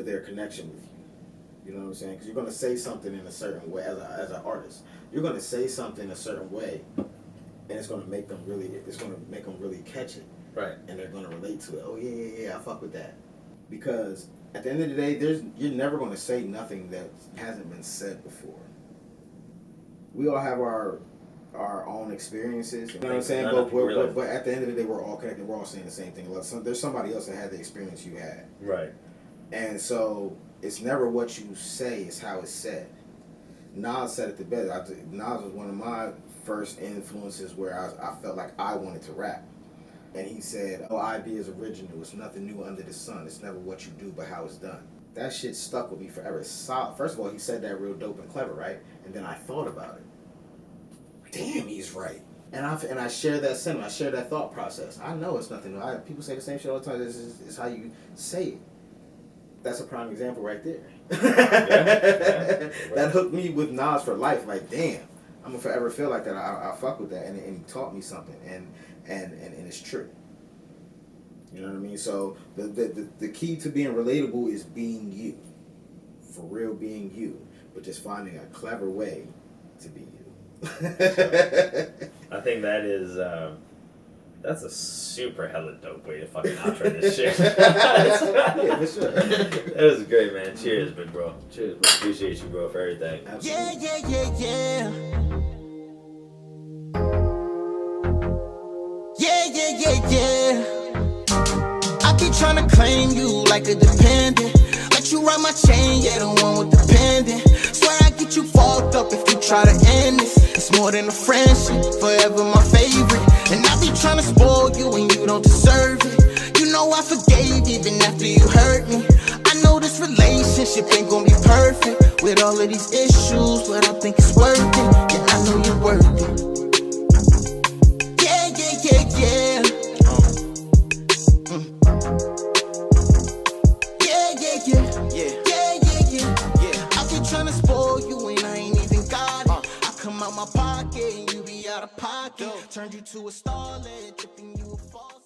Speaker 1: their connection with you. You know what I'm saying? Because you're going to say something in a certain way as an artist. You're going to say something a certain way, and it's going to make them really catch it.
Speaker 2: Right.
Speaker 1: And they're going to relate to it. Oh yeah, I fuck with that. Because at the end of the day, you're never going to say nothing that hasn't been said before. We all have our own experiences. You know what I'm saying? But at the end of the day, we're all connected. We're all saying the same thing. There's somebody else that had the experience you had.
Speaker 2: Right.
Speaker 1: And so it's never what you say, it's how it's said. Nas said it the best. Nas was one of my first influences where I felt like I wanted to rap. And he said, "Oh, idea is original. It's nothing new under the sun. It's never what you do, but how it's done." That shit stuck with me forever. It's solid. First of all, he said that real dope and clever, right? And then I thought about it. Damn, he's right. And I share that sentiment. I share that thought process. I know it's nothing new. People say the same shit all the time. This is how you say it. That's a prime example right there. That hooked me with Nas for life. Like, damn, I'm gonna forever feel like that. I fuck with that, and he taught me something, and it's true. You know what I mean? So the key to being relatable is being you, for real, being you, but just finding a clever way to be you.
Speaker 2: I think that is that's a super hella dope way to fucking outro this shit.
Speaker 1: Yeah, for sure.
Speaker 2: That was great, man. Cheers, big bro.
Speaker 1: Cheers, bro.
Speaker 2: Appreciate you, bro, for everything.
Speaker 1: Absolutely.
Speaker 3: Yeah. I be tryna claim you like a dependent. Let you ride my chain, yeah, the one with the pendant. Swear I get you fucked up if you try to end this. It's more than a friendship, forever my favorite. And I be tryna spoil you when you don't deserve it. You know I forgave even after you hurt me. I know this relationship ain't gonna be perfect with all of these issues, but I think it's worth it. Yeah, I know you're worth it. Yeah. I be tryna spoil you and I ain't even got it. I come out my pocket and you be out of pocket. Turned you to a starlet, tripping you a false.